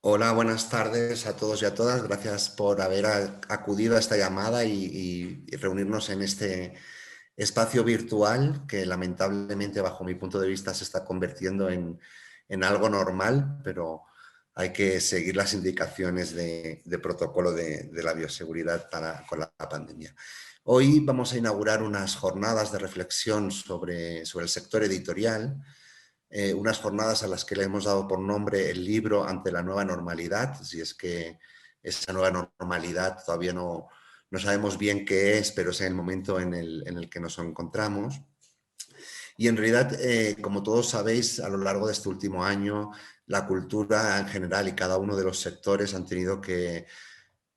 Hola, buenas tardes a todos y a todas. Gracias por haber acudido a esta llamada y reunirnos en este espacio virtual que lamentablemente, bajo mi punto de vista, se está convirtiendo en algo normal, pero hay que seguir las indicaciones de protocolo de la bioseguridad con la pandemia. Hoy vamos a inaugurar unas jornadas de reflexión sobre el sector editorial, unas jornadas a las que le hemos dado por nombre el libro ante la nueva normalidad, si es que esa nueva normalidad todavía no sabemos bien qué es, pero es el momento en el que nos encontramos. Y en realidad, como todos sabéis, a lo largo de este último año, la cultura en general y cada uno de los sectores han tenido que,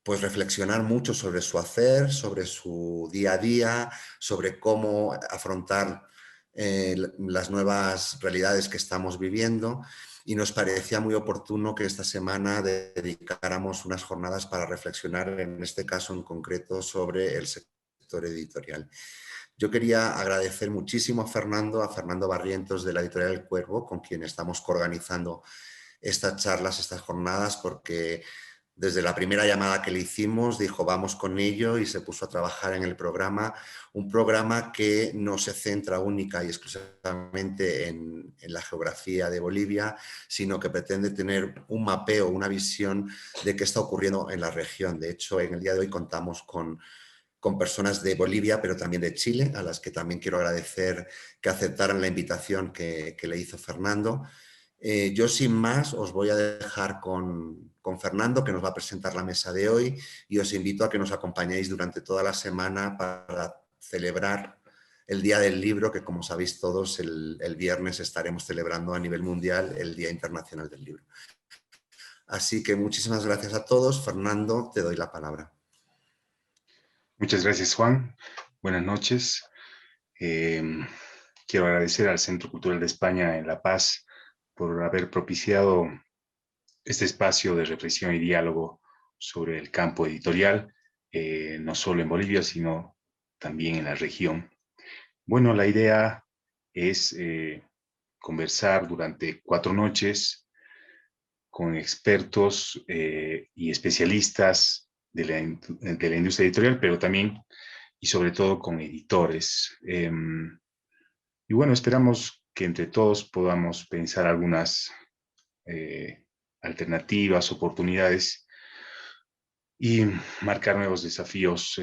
pues, reflexionar mucho sobre su hacer, sobre su día a día, sobre cómo afrontar las nuevas realidades que estamos viviendo, y nos parecía muy oportuno que esta semana dedicáramos unas jornadas para reflexionar, en este caso en concreto, sobre el sector editorial. Yo quería agradecer muchísimo a Fernando Barrientos de la editorial El Cuervo, con quien estamos coorganizando estas charlas, estas jornadas, porque desde la primera llamada que le hicimos dijo vamos con ello y se puso a trabajar en el programa, un programa que no se centra única y exclusivamente en la geografía de Bolivia, sino que pretende tener un mapeo, una visión de qué está ocurriendo en la región. De hecho, en el día de hoy contamos con personas de Bolivia, pero también de Chile, a las que también quiero agradecer que aceptaran la invitación que le hizo Fernando. Yo, sin más, os voy a dejar con Fernando, que nos va a presentar la mesa de hoy, y os invito a que nos acompañéis durante toda la semana para celebrar el Día del Libro, que, como sabéis todos, el viernes estaremos celebrando a nivel mundial el Día Internacional del Libro. Así que muchísimas gracias a todos. Fernando, te doy la palabra. Muchas gracias, Juan. Buenas noches. Eh, Quiero agradecer al Centro Cultural de España en La Paz por haber propiciado este espacio de reflexión y diálogo sobre el campo editorial, no solo en Bolivia, sino también en la región. Bueno, la idea es conversar durante 4 noches con expertos y especialistas de la industria editorial, pero también y sobre todo con editores. Y bueno, esperamos que entre todos podamos pensar algunas eh, alternativas, oportunidades y marcar nuevos desafíos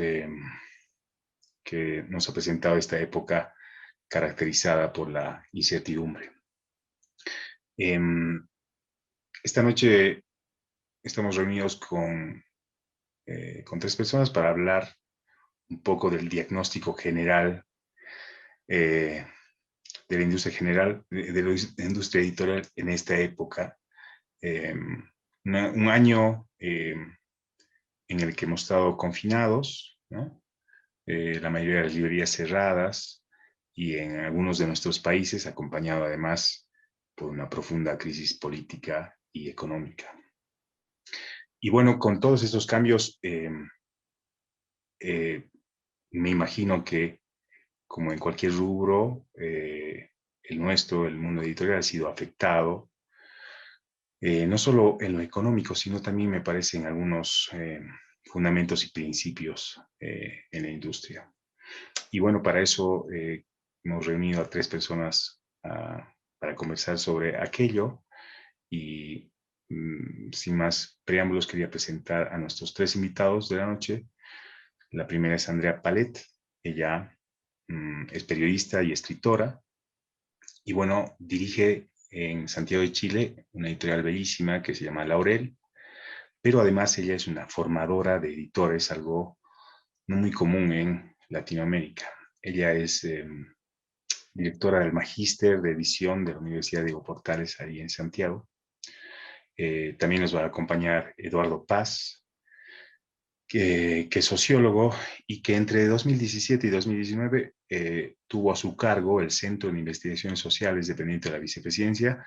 que nos ha presentado esta época caracterizada por la incertidumbre. Eh, esta noche estamos reunidos con 3 personas para hablar un poco del diagnóstico general eh, de la industria general, de la industria editorial en esta época. Eh, un año en el que hemos estado confinados, ¿no? La mayoría de las librerías cerradas y en algunos de nuestros países acompañado además por una profunda crisis política y económica. Y bueno, con todos estos cambios, eh, me imagino que como en cualquier rubro, el nuestro, el mundo editorial, ha sido afectado, no solo en lo económico, sino también me parece en algunos fundamentos y principios en la industria. Y bueno, para eso hemos reunido a 3 personas para conversar sobre aquello y sin más preámbulos quería presentar a nuestros 3 invitados de la noche. La primera es Andrea Palet, ella es periodista y escritora y bueno, dirige en Santiago de Chile una editorial bellísima que se llama Laurel, pero además ella es una formadora de editores, algo no muy común en Latinoamérica. Ella es directora del Magíster de Edición de la Universidad Diego Portales, ahí en Santiago. También nos va a acompañar Eduardo Paz, que es sociólogo y que entre 2017 y 2019 tuvo a su cargo el Centro de Investigaciones Sociales dependiente de la Vicepresidencia,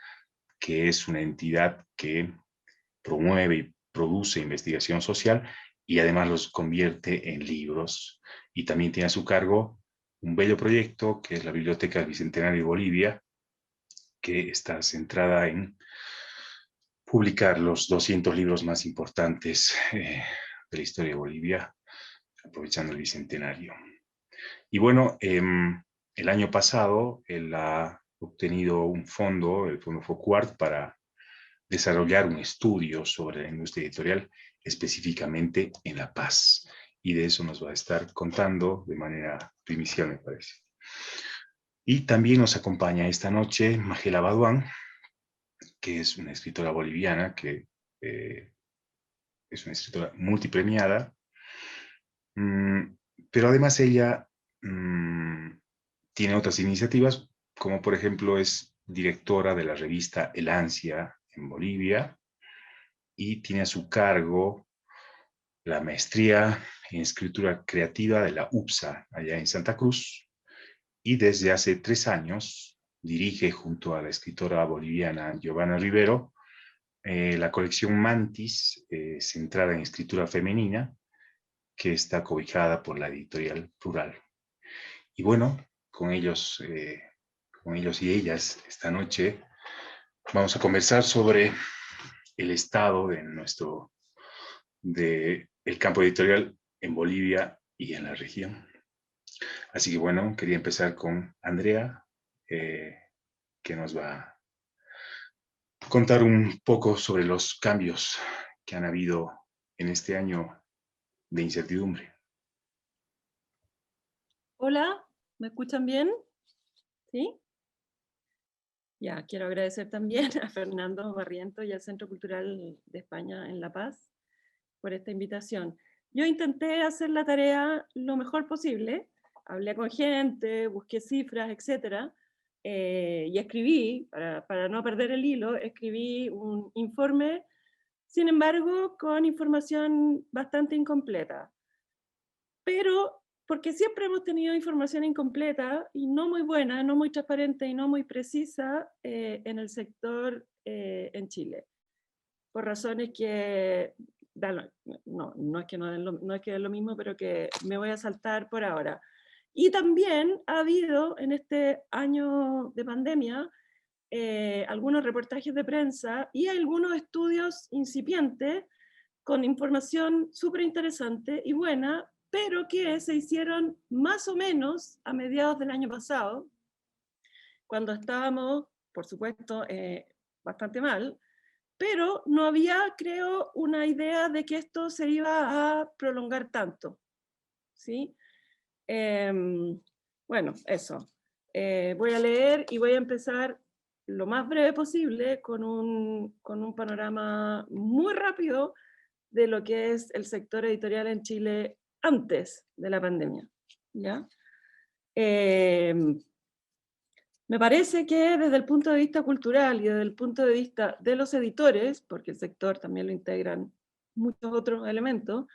que es una entidad que promueve y produce investigación social y además los convierte en libros. Y también tiene a su cargo un bello proyecto que es la Biblioteca del Bicentenario de Bolivia, que está centrada en publicar los 200 libros más importantes de la historia de Bolivia, aprovechando el bicentenario. Y bueno, el año pasado él ha obtenido un fondo, el Fondo Focuart, para desarrollar un estudio sobre la industria editorial, específicamente en La Paz. Y de eso nos va a estar contando de manera primicial, me parece. Y también nos acompaña esta noche Magela Baduán, que es una escritora boliviana, que es una escritora multipremiada, pero además ella tiene otras iniciativas, como por ejemplo es directora de la revista El Ansia en Bolivia, y tiene a su cargo la maestría en escritura creativa de la UPSA, allá en Santa Cruz, y desde hace 3 años dirige junto a la escritora boliviana Giovanna Rivero la colección Mantis, centrada en escritura femenina, que está cobijada por la editorial Plural. Y bueno, con ellos y ellas esta noche vamos a conversar sobre el estado de el campo editorial en Bolivia y en la región. Así que bueno, quería empezar con Andrea, que nos va a contar un poco sobre los cambios que han habido en este año de incertidumbre. Hola, ¿me escuchan bien? ¿Sí? Ya, quiero agradecer también a Fernando Barriento y al Centro Cultural de España en La Paz por esta invitación. Yo intenté hacer la tarea lo mejor posible, hablé con gente, busqué cifras, etc. Y escribí, para no perder el hilo, escribí un informe, sin embargo, con información bastante incompleta. Pero porque siempre hemos tenido información incompleta y no muy buena, no muy transparente y no muy precisa en el sector en Chile. Por razones que, no es que no es que es lo mismo, pero que me voy a saltar por ahora. Y también ha habido en este año de pandemia algunos reportajes de prensa y algunos estudios incipientes con información súper interesante y buena, pero que se hicieron más o menos a mediados del año pasado, cuando estábamos, por supuesto, bastante mal, pero no había, creo, una idea de que esto se iba a prolongar tanto. ¿Sí? Bueno, eso. Voy a leer y voy a empezar lo más breve posible con un panorama muy rápido de lo que es el sector editorial en Chile antes de la pandemia. ¿Ya? Me parece que desde el punto de vista cultural y desde el punto de vista de los editores, porque el sector también lo integran muchos otros elementos,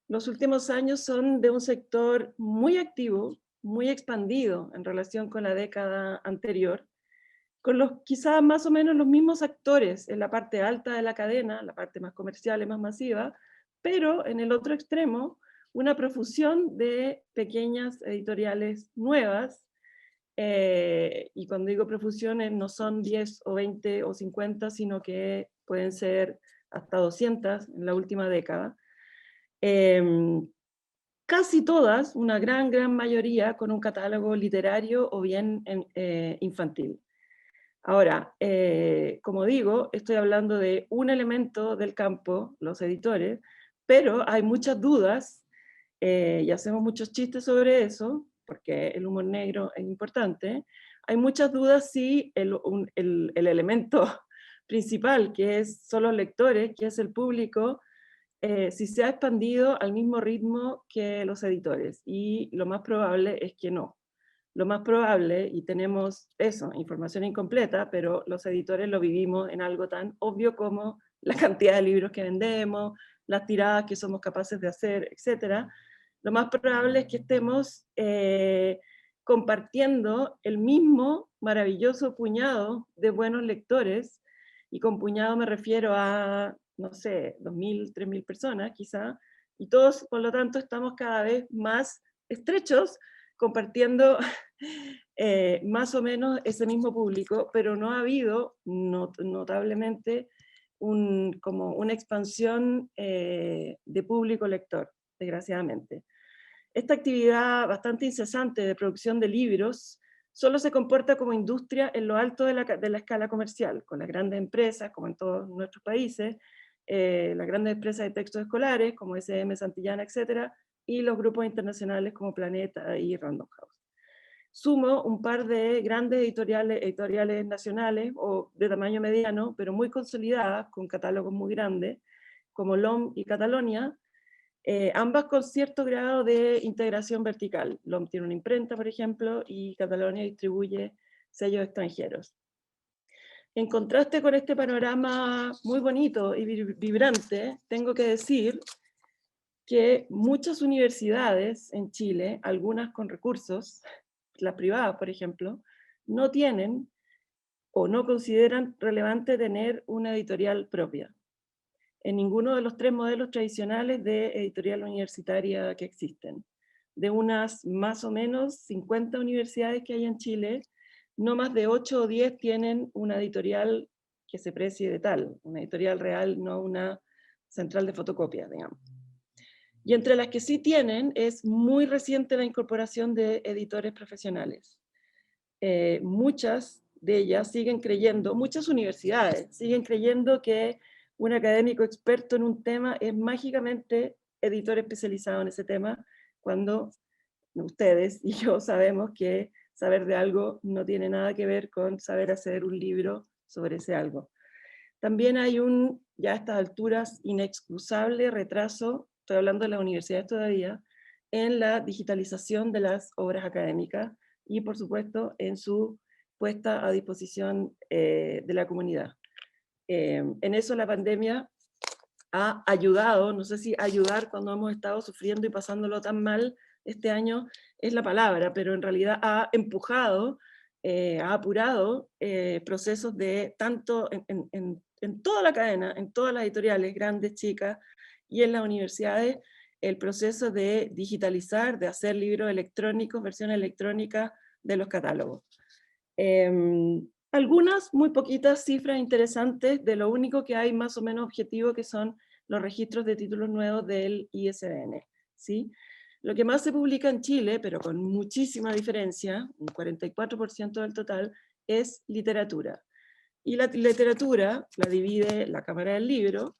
los últimos años son de un sector muy activo, muy expandido en relación con la década anterior, con los quizás más o menos los mismos actores en la parte alta de la cadena, la parte más comercial y más masiva, pero en el otro extremo, una profusión de pequeñas editoriales nuevas, y cuando digo profusiones no son 10 o 20 o 50, sino que pueden ser hasta 200 en la última década. Casi todas, una gran mayoría, con un catálogo literario o bien infantil. Ahora, como digo, estoy hablando de un elemento del campo, los editores, pero hay muchas dudas, y hacemos muchos chistes sobre eso, porque el humor negro es importante. Hay muchas dudas si el elemento principal, que son los lectores, que es el público, si se ha expandido al mismo ritmo que los editores, y lo más probable es que no. Lo más probable, y tenemos eso, información incompleta, pero los editores lo vivimos en algo tan obvio como la cantidad de libros que vendemos, las tiradas que somos capaces de hacer, etc. Lo más probable es que estemos compartiendo el mismo maravilloso puñado de buenos lectores, y con puñado me refiero a, no sé, 2.000, 3.000 personas quizá, y todos, por lo tanto, estamos cada vez más estrechos compartiendo más o menos ese mismo público, pero no ha habido notablemente como una expansión de público lector, desgraciadamente. Esta actividad bastante incesante de producción de libros solo se comporta como industria en lo alto de la escala comercial, con las grandes empresas, como en todos nuestros países, las grandes empresas de textos escolares, como SM, Santillana, etc., y los grupos internacionales como Planeta y Random House. Sumo un par de grandes editoriales nacionales o de tamaño mediano, pero muy consolidadas, con catálogos muy grandes, como LOM y Catalonia, ambas con cierto grado de integración vertical. LOM tiene una imprenta, por ejemplo, y Catalonia distribuye sellos extranjeros. En contraste con este panorama muy bonito y vibrante, tengo que decir que muchas universidades en Chile, algunas con recursos, las privadas, por ejemplo, no tienen o no consideran relevante tener una editorial propia en ninguno de los tres modelos tradicionales de editorial universitaria que existen. De unas más o menos 50 universidades que hay en Chile, no más de 8 o 10 tienen una editorial que se precie de tal, una editorial real, no una central de fotocopias, digamos. Y entre las que sí tienen, es muy reciente la incorporación de editores profesionales. Muchas de ellas siguen creyendo, muchas universidades siguen creyendo que un académico experto en un tema es mágicamente editor especializado en ese tema, cuando ustedes y yo sabemos que saber de algo no tiene nada que ver con saber hacer un libro sobre ese algo. También hay ya a estas alturas, inexcusable retraso, estoy hablando de las universidades todavía, en la digitalización de las obras académicas y, por supuesto, en su puesta a disposición de la comunidad. En eso la pandemia ha ayudado, no sé si ayudar cuando hemos estado sufriendo y pasándolo tan mal este año es la palabra, pero en realidad ha empujado, ha apurado procesos de tanto en toda la cadena, en todas las editoriales, grandes, chicas, y en las universidades, el proceso de digitalizar, de hacer libros electrónicos, versiones electrónicas de los catálogos. Algunas, muy poquitas cifras interesantes de lo único que hay más o menos objetivo, que son los registros de títulos nuevos del ISBN, ¿sí? Lo que más se publica en Chile, pero con muchísima diferencia, un 44% del total, es literatura. Y la literatura la divide la Cámara del Libro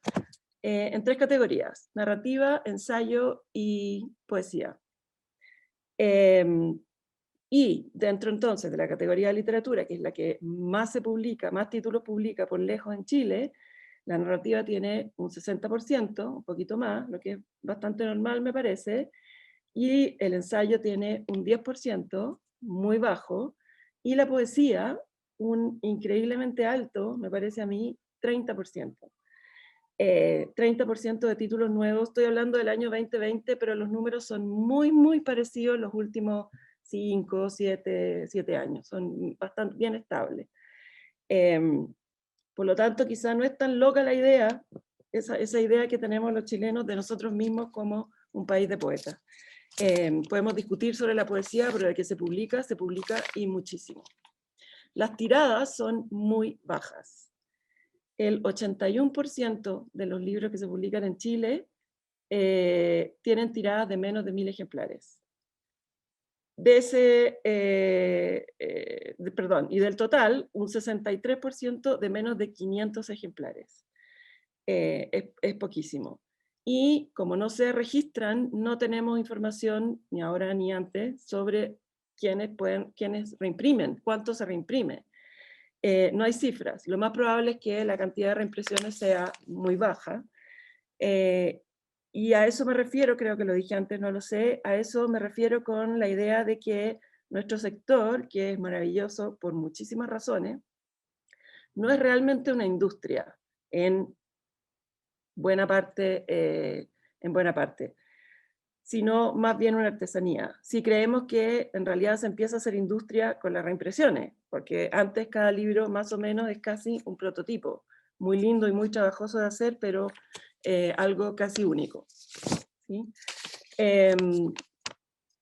en tres categorías: narrativa, ensayo y poesía. Y dentro entonces de la categoría de literatura, que es la que más se publica, más títulos publica por lejos en Chile, la narrativa tiene un 60%, un poquito más, lo que es bastante normal me parece, y el ensayo tiene un 10%, muy bajo, y la poesía un increíblemente alto, me parece a mí, 30%. 30% de títulos nuevos, estoy hablando del año 2020, pero los números son muy, muy parecidos los últimos 5, 7 años, son bastante bien estables. Por lo tanto, quizá no es tan loca la idea, esa idea que tenemos los chilenos de nosotros mismos como un país de poetas. Podemos discutir sobre la poesía, pero de que se publica y muchísimo. Las tiradas son muy bajas. El 81% de los libros que se publican en Chile tienen tiradas de menos de 1000 ejemplares. Y del total, un 63% de menos de 500 ejemplares. Es poquísimo. Y como no se registran, no tenemos información, ni ahora ni antes, sobre quiénes reimprimen, cuánto se reimprime. No hay cifras. Lo más probable es que la cantidad de reimpresiones sea muy baja. Y a eso me refiero, creo que lo dije antes, no lo sé, a eso me refiero con la idea de que nuestro sector, que es maravilloso por muchísimas razones, no es realmente una industria en buena parte, sino más bien una artesanía. Si creemos que en realidad se empieza a hacer industria con las reimpresiones, porque antes cada libro más o menos es casi un prototipo, muy lindo y muy trabajoso de hacer, pero algo casi único, ¿sí?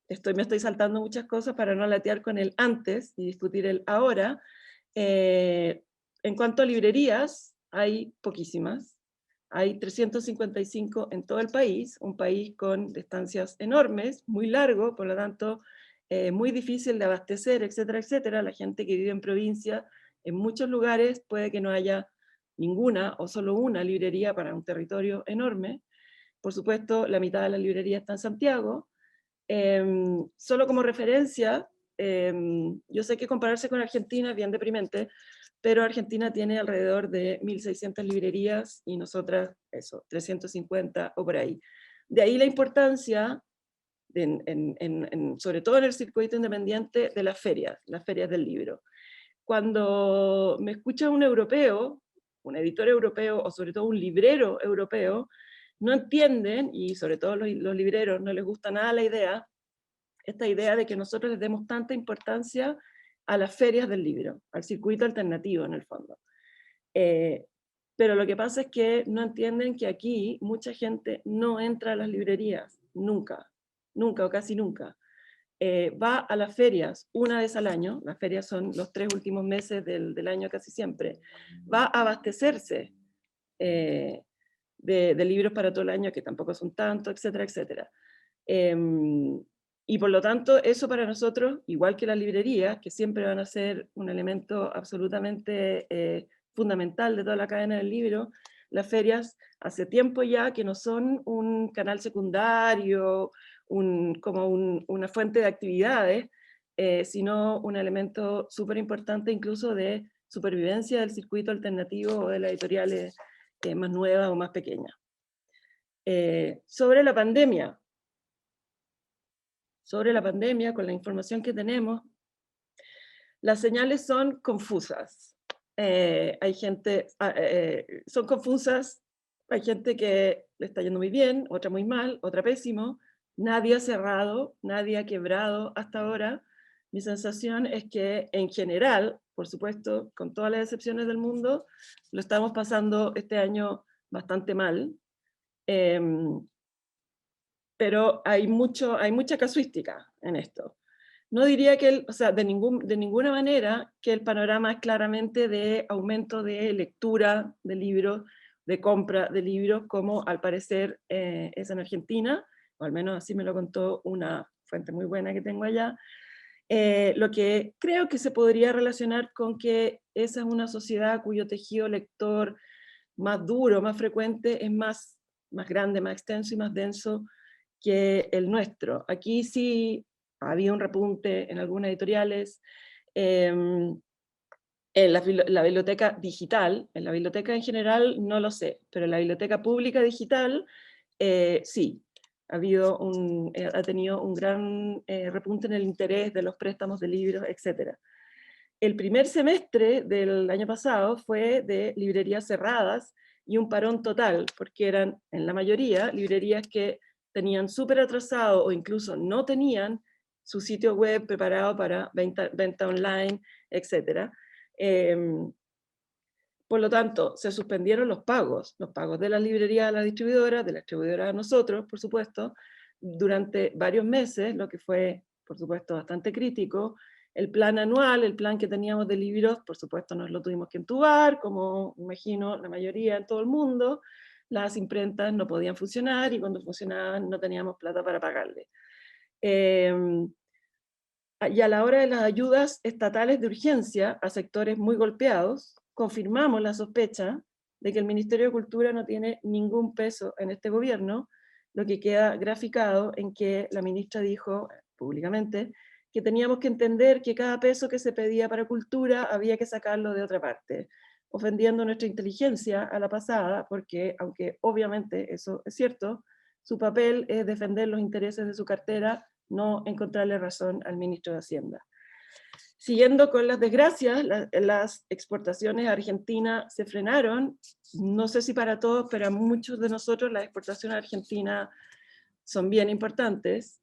me estoy saltando muchas cosas para no latear con el antes y discutir el ahora. En cuanto a librerías, hay poquísimas. Hay 355 en todo el país, un país con distancias enormes, muy largo, por lo tanto, muy difícil de abastecer, etcétera, etcétera. La gente que vive en provincia, en muchos lugares puede que no haya ninguna o solo una librería para un territorio enorme. Por supuesto, la mitad de la librería está en Santiago. Solo como referencia, yo sé que compararse con Argentina es bien deprimente, pero Argentina tiene alrededor de 1.600 librerías y nosotras, eso, 350 o por ahí. De ahí la importancia, sobre todo en el circuito independiente, de las ferias del libro. Cuando me escucha un europeo, un editor europeo o sobre todo un librero europeo, no entienden, y sobre todo los libreros no les gusta nada la idea, esta idea de que nosotros les demos tanta importancia a las ferias del libro, al circuito alternativo en el fondo. Pero lo que pasa es que no entienden que aquí mucha gente no entra a las librerías, nunca, nunca o casi nunca. Va a las ferias una vez al año, las ferias son los 3 últimos meses del año casi siempre, va a abastecerse de libros para todo el año, que tampoco son tanto, etcétera, etcétera. Y por lo tanto, eso para nosotros, igual que las librerías, que siempre van a ser un elemento absolutamente fundamental de toda la cadena del libro, las ferias hace tiempo ya que no son un canal secundario, una fuente de actividades, sino un elemento súper importante incluso de supervivencia del circuito alternativo o de las editoriales más nuevas o más pequeñas. Sobre la pandemia, con la información que tenemos, las señales son confusas. Hay gente, son confusas, hay gente que le está yendo muy bien, otra muy mal, otra pésimo, nadie ha cerrado, nadie ha quebrado hasta ahora. Mi sensación es que en general, por supuesto, con todas las excepciones del mundo, lo estamos pasando este año bastante mal. Pero hay mucha casuística en esto. No diría que, de ninguna manera que el panorama es claramente de aumento de lectura de libros, de compra de libros, como al parecer es en Argentina, o al menos así me lo contó una fuente muy buena que tengo allá. Lo que creo que se podría relacionar con que esa es una sociedad cuyo tejido lector más duro, más frecuente, es más grande, más extenso y más denso que el nuestro. Aquí sí había un repunte en algunas editoriales, en la biblioteca digital, en la biblioteca en general no lo sé, pero en la biblioteca pública digital sí, ha tenido un gran repunte en el interés de los préstamos de libros, etc. El primer semestre del año pasado fue de librerías cerradas y un parón total, porque eran en la mayoría librerías que tenían súper atrasado o incluso no tenían su sitio web preparado para venta online, etc. Por lo tanto, se suspendieron los pagos de la librería a la distribuidora, de la distribuidora a nosotros, por supuesto, durante varios meses, lo que fue, por supuesto, bastante crítico. El plan anual, el plan que teníamos de libros, por supuesto nos lo tuvimos que entubar, como imagino la mayoría en todo el mundo. Las imprentas no podían funcionar y cuando funcionaban no teníamos plata para pagarle. Y a la hora de las ayudas estatales de urgencia a sectores muy golpeados, confirmamos la sospecha de que el Ministerio de Cultura no tiene ningún peso en este gobierno, lo que queda graficado en que la ministra dijo públicamente que teníamos que entender que cada peso que se pedía para cultura había que sacarlo de otra parte, ofendiendo nuestra inteligencia a la pasada, porque aunque obviamente eso es cierto, su papel es defender los intereses de su cartera, no encontrarle razón al ministro de Hacienda. Siguiendo con las desgracias, las exportaciones a Argentina se frenaron. No sé si para todos, pero a muchos de nosotros las exportaciones a Argentina son bien importantes.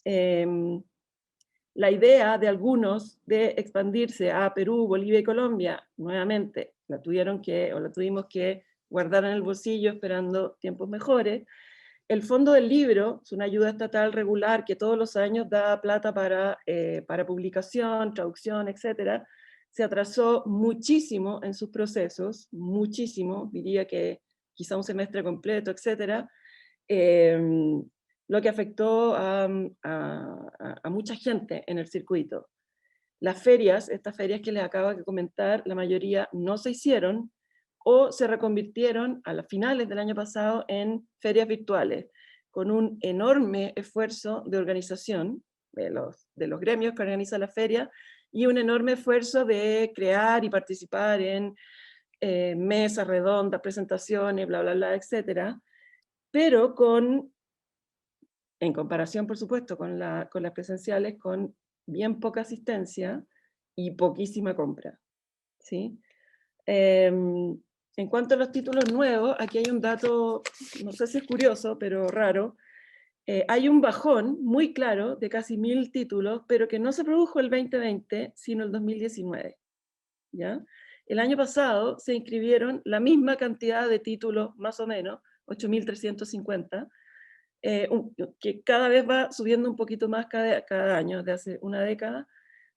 La idea de algunos de expandirse a Perú, Bolivia y Colombia, nuevamente, la tuvimos que guardar en el bolsillo esperando tiempos mejores. el Fondo del Libro es una ayuda estatal regular que todos los años da plata para publicación, traducción, etc. Se atrasó muchísimo en sus procesos, muchísimo, diría que quizá un semestre completo, etc. Lo que afectó a mucha gente en el circuito. Las ferias, estas ferias que les acabo de comentar, la mayoría no se hicieron o se reconvirtieron a las finales del año pasado en ferias virtuales, con un enorme esfuerzo de organización de los gremios que organizan la feria y un enorme esfuerzo de crear y participar en mesas redondas, presentaciones, bla, bla, bla, etc. Pero en comparación, por supuesto, con las presenciales, con bien poca asistencia y poquísima compra, ¿sí? En cuanto a los títulos nuevos, aquí hay un dato, no sé si es curioso, pero raro. Hay un bajón muy claro de casi 1000 títulos, pero que no se produjo el 2020, sino el 2019, ¿ya? El año pasado se inscribieron la misma cantidad de títulos, más o menos, 8.350, que cada vez va subiendo un poquito más cada año, desde hace una década,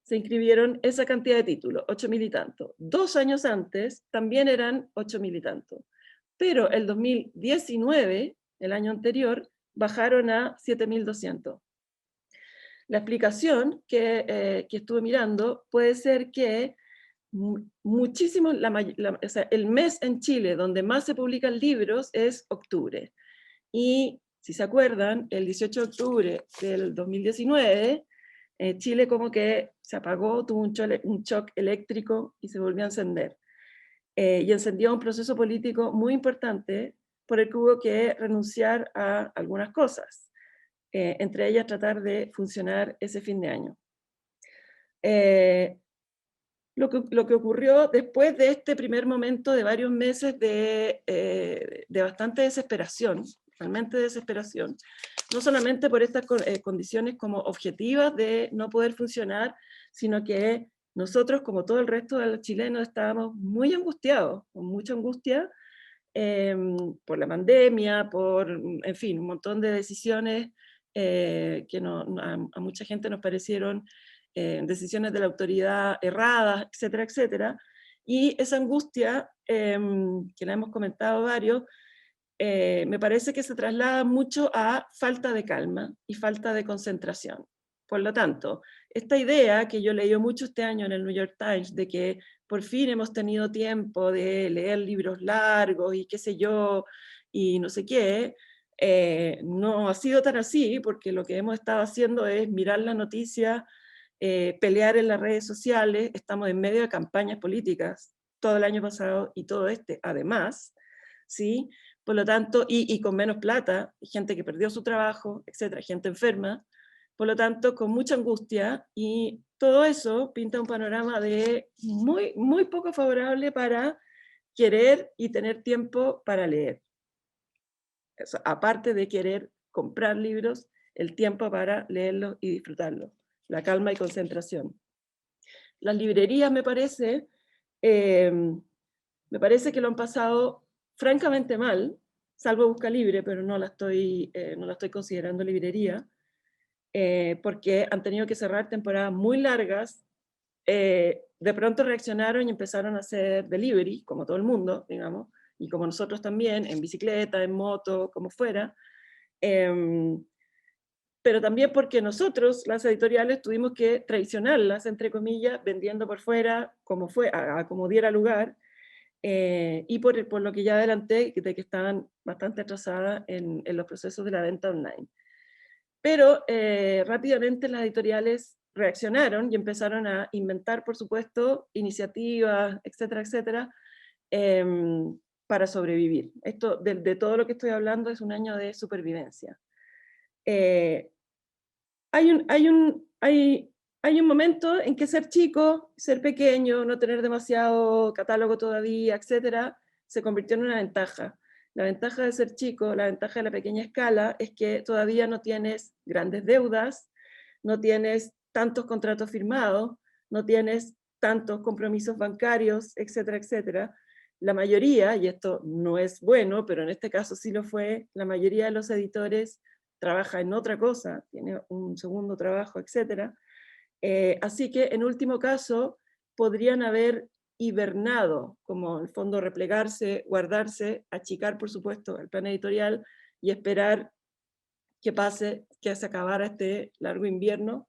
se inscribieron esa cantidad de títulos, 8.000 y tanto. 2 años antes también eran 8.000 y tanto. Pero el 2019, el año anterior, bajaron a 7.200. La explicación que estuve mirando puede ser que muchísimo, o sea, el mes en Chile donde más se publican libros es octubre. Y si se acuerdan, el 18 de octubre del 2019, Chile como que se apagó, tuvo un shock eléctrico y se volvió a encender. Y encendió un proceso político muy importante por el que hubo que renunciar a algunas cosas, entre ellas tratar de funcionar ese fin de año. Lo que ocurrió después de este primer momento de varios meses de bastante desesperación, realmente desesperación, no solamente por estas condiciones como objetivas de no poder funcionar, sino que nosotros, como todo el resto de los chilenos, estábamos muy angustiados, con mucha angustia, por la pandemia, en fin, un montón de decisiones que a mucha gente nos parecieron decisiones de la autoridad erradas, etcétera, etcétera. Y esa angustia, que la hemos comentado varios, me parece que se traslada mucho a falta de calma y falta de concentración. Por lo tanto, esta idea que yo leí mucho este año en el New York Times de que por fin hemos tenido tiempo de leer libros largos y qué sé yo, y no sé qué, no ha sido tan así, porque lo que hemos estado haciendo es mirar la noticia, pelear en las redes sociales, estamos en medio de campañas políticas todo el año pasado y todo este, además, ¿sí? Por lo tanto, y con menos plata, gente que perdió su trabajo, etcétera, gente enferma, por lo tanto, con mucha angustia, y todo eso pinta un panorama de muy, muy poco favorable para querer y tener tiempo para leer. Eso, aparte de querer comprar libros, el tiempo para leerlos y disfrutarlos, la calma y concentración. Las librerías, me parece que lo han pasado francamente mal, salvo Busca Libre, pero no la estoy considerando librería, porque han tenido que cerrar temporadas muy largas. De pronto reaccionaron y empezaron a hacer delivery, como todo el mundo, digamos, y como nosotros también, en bicicleta, en moto, como fuera. Pero también porque nosotros, las editoriales, tuvimos que traicionarlas, entre comillas, vendiendo por fuera, como diera lugar, y por lo que ya adelanté, de que estaban bastante atrasadas en los procesos de la venta online. Pero rápidamente las editoriales reaccionaron y empezaron a inventar, por supuesto, iniciativas, etcétera, etcétera, para sobrevivir. Esto, de todo lo que estoy hablando, es un año de supervivencia. Hay un momento en que ser chico, ser pequeño, no tener demasiado catálogo todavía, etcétera, se convirtió en una ventaja. La ventaja de ser chico, la ventaja de la pequeña escala, es que todavía no tienes grandes deudas, no tienes tantos contratos firmados, no tienes tantos compromisos bancarios, etcétera, etcétera. la mayoría, y esto no es bueno, pero en este caso sí lo fue, la mayoría de los editores trabaja en otra cosa, tiene un segundo trabajo, etc. Así que en último caso podrían haber hibernado, como en el fondo replegarse, guardarse, achicar por supuesto el plan editorial y esperar que pase, que se acabara este largo invierno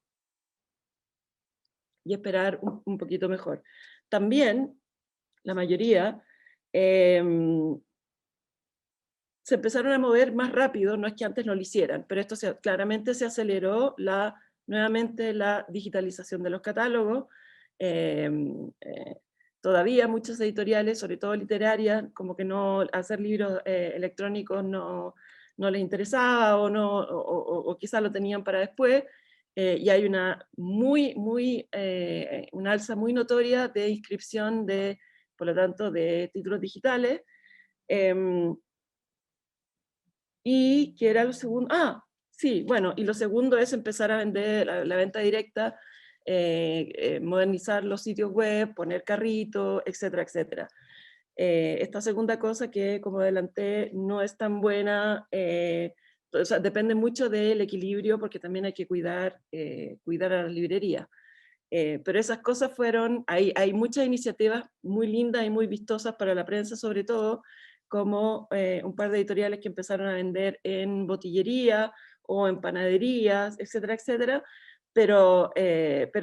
y esperar un poquito mejor. También, la mayoría, se empezaron a mover más rápido, no es que antes no lo hicieran, pero esto claramente se aceleró nuevamente la digitalización de los catálogos. Todavía muchas editoriales, sobre todo literarias, como que no hacer libros electrónicos no les interesaba o quizás lo tenían para después, y hay una una alza muy notoria de inscripción por lo tanto, de títulos digitales. Y que era lo segundo, sí, bueno, y lo segundo es empezar a vender la venta directa, modernizar los sitios web, poner carrito, etcétera, etcétera. Esta segunda cosa que, como adelanté, no es tan buena, o sea, depende mucho del equilibrio, porque también hay que cuidar a la librería. Pero esas cosas hay muchas iniciativas muy lindas y muy vistosas para la prensa, sobre todo, como un par de editoriales que empezaron a vender en botillería o en panaderías, etcétera, etcétera, pero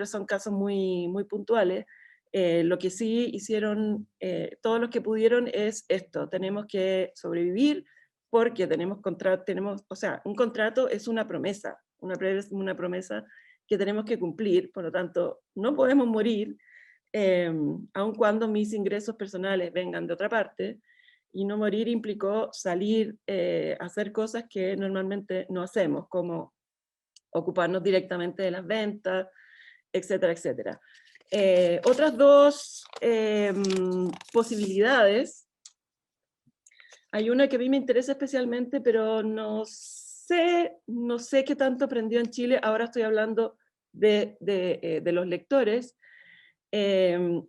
son casos muy, muy puntuales. Lo que sí hicieron todos los que pudieron es esto: tenemos que sobrevivir porque o sea, un contrato es una promesa, una promesa que tenemos que cumplir, por lo tanto, no podemos morir, aun cuando mis ingresos personales vengan de otra parte, y no morir implicó salir a hacer cosas que normalmente no hacemos, como ocuparnos directamente de las ventas, etcétera, etcétera. Otras dos posibilidades, hay una que a mí me interesa especialmente, pero no sé qué tanto aprendió en Chile. Ahora estoy hablando de los lectores.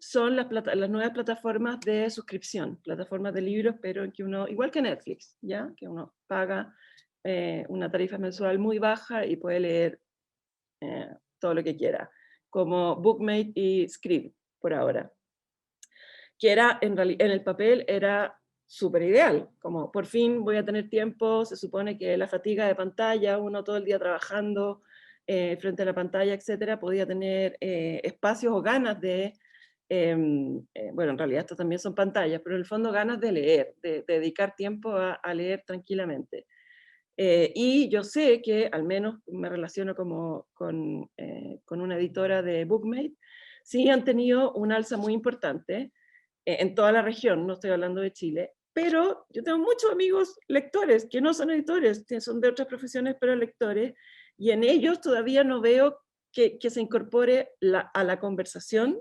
Son las nuevas plataformas de suscripción, plataformas de libros, pero en que uno, igual que Netflix, ¿ya? Que uno paga una tarifa mensual muy baja y puede leer todo lo que quiera, como Bookmate y Scribd, por ahora. Que era, en el papel, era súper ideal, como por fin voy a tener tiempo, se supone que la fatiga de pantalla, uno todo el día trabajando frente a la pantalla, etcétera, podía tener espacios o ganas de, bueno, en realidad esto también son pantallas, pero en el fondo ganas de leer, de dedicar tiempo a leer tranquilamente. Y yo sé que, al menos me relaciono con una editora de Bookmate, sí han tenido un alza muy importante en toda la región, no estoy hablando de Chile, pero yo tengo muchos amigos lectores que no son editores, que son de otras profesiones, pero lectores, y en ellos todavía no veo que se incorpore a la conversación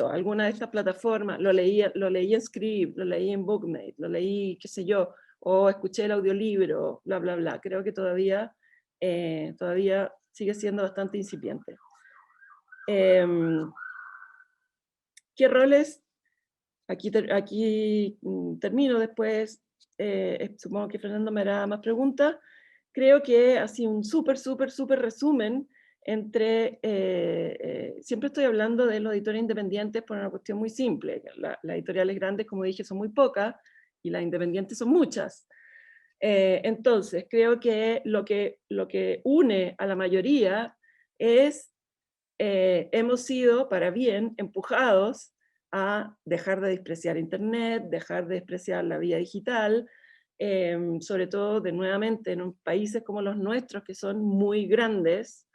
alguna de estas plataformas. Lo leí en Scribd, lo leí en Bookmate, lo leí, qué sé yo, o escuché el audiolibro, bla, bla, bla. Creo que todavía sigue siendo bastante incipiente. ¿Qué roles? Aquí termino, después supongo que Fernando me hará más preguntas. Creo que así un súper resumen siempre estoy hablando de los editores independientes por una cuestión muy simple. Las editoriales grandes, como dije, son muy pocas y las independientes son muchas. Entonces, creo que lo que une a la mayoría es hemos sido, para bien, empujados a dejar de despreciar Internet, dejar de despreciar la vía digital, sobre todo, nuevamente, en países como los nuestros, que son muy grandes,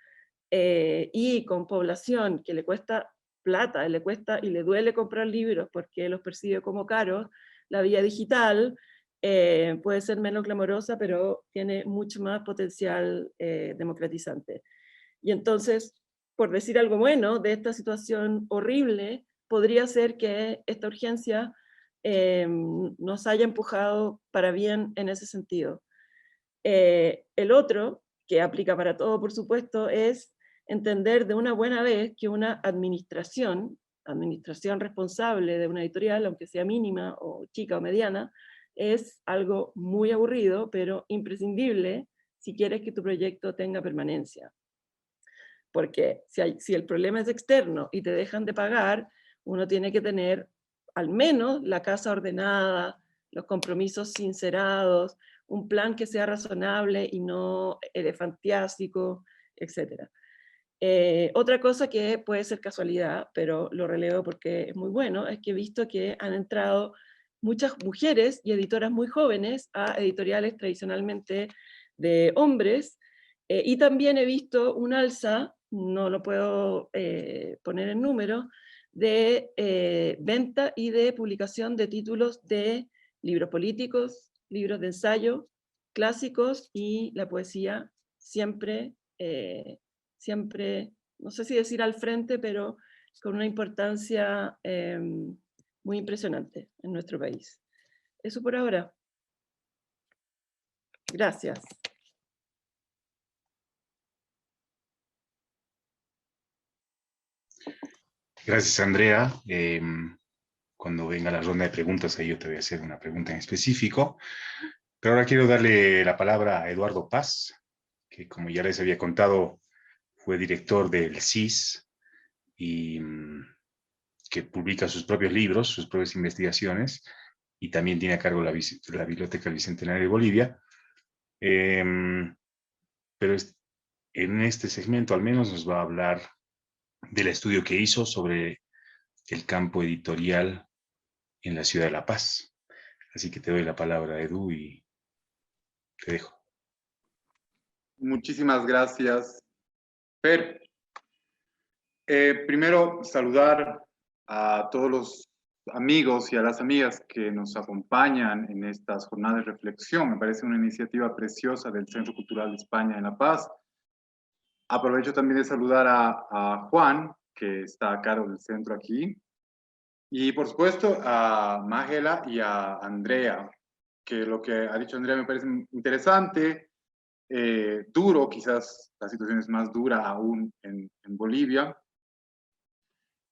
y con población que le cuesta plata, le cuesta y le duele comprar libros porque los percibe como caros. La vía digital puede ser menos glamorosa, pero tiene mucho más potencial democratizante. Y entonces, por decir algo bueno de esta situación horrible, podría ser que esta urgencia nos haya empujado para bien en ese sentido. El otro, que aplica para todo, por supuesto, es entender de una buena vez que una administración administración responsable de una editorial, aunque sea mínima o chica o mediana, es algo muy aburrido, pero imprescindible si quieres que tu proyecto tenga permanencia. Porque si el problema es externo y te dejan de pagar, uno tiene que tener al menos la casa ordenada, los compromisos sincerados, un plan que sea razonable y no elefantiásico, etc. Otra cosa que puede ser casualidad, pero lo relevo porque es muy bueno, es que he visto que han entrado muchas mujeres y editoras muy jóvenes a editoriales tradicionalmente de hombres, y también he visto un alza, no lo puedo poner en número, de venta y de publicación de títulos de libros políticos, libros de ensayo, clásicos y la poesía siempre, siempre, no sé si decir al frente, pero con una importancia muy impresionante en nuestro país. Eso por ahora. Gracias. Gracias, Andrea. Cuando venga la ronda de preguntas, ahí yo te voy a hacer una pregunta en específico. Pero ahora quiero darle la palabra a Eduardo Paz, que como ya les había contado, fue director del CIS y que publica sus propios libros, sus propias investigaciones, y también tiene a cargo la Biblioteca Bicentenaria de Bolivia. Pero en este segmento al menos nos va a hablar del estudio que hizo sobre el campo editorial en la ciudad de La Paz. Así que te doy la palabra, Edu, y te dejo. Muchísimas gracias, Fer. Primero, saludar a todos los amigos y a las amigas que nos acompañan en estas jornadas de reflexión. Me parece una iniciativa preciosa del Centro Cultural de España en La Paz. Aprovecho también de saludar a Juan, que está a cargo del centro aquí, y por supuesto a Mágela y a Andrea, que lo que ha dicho Andrea me parece interesante, duro, quizás la situación es más dura aún en Bolivia.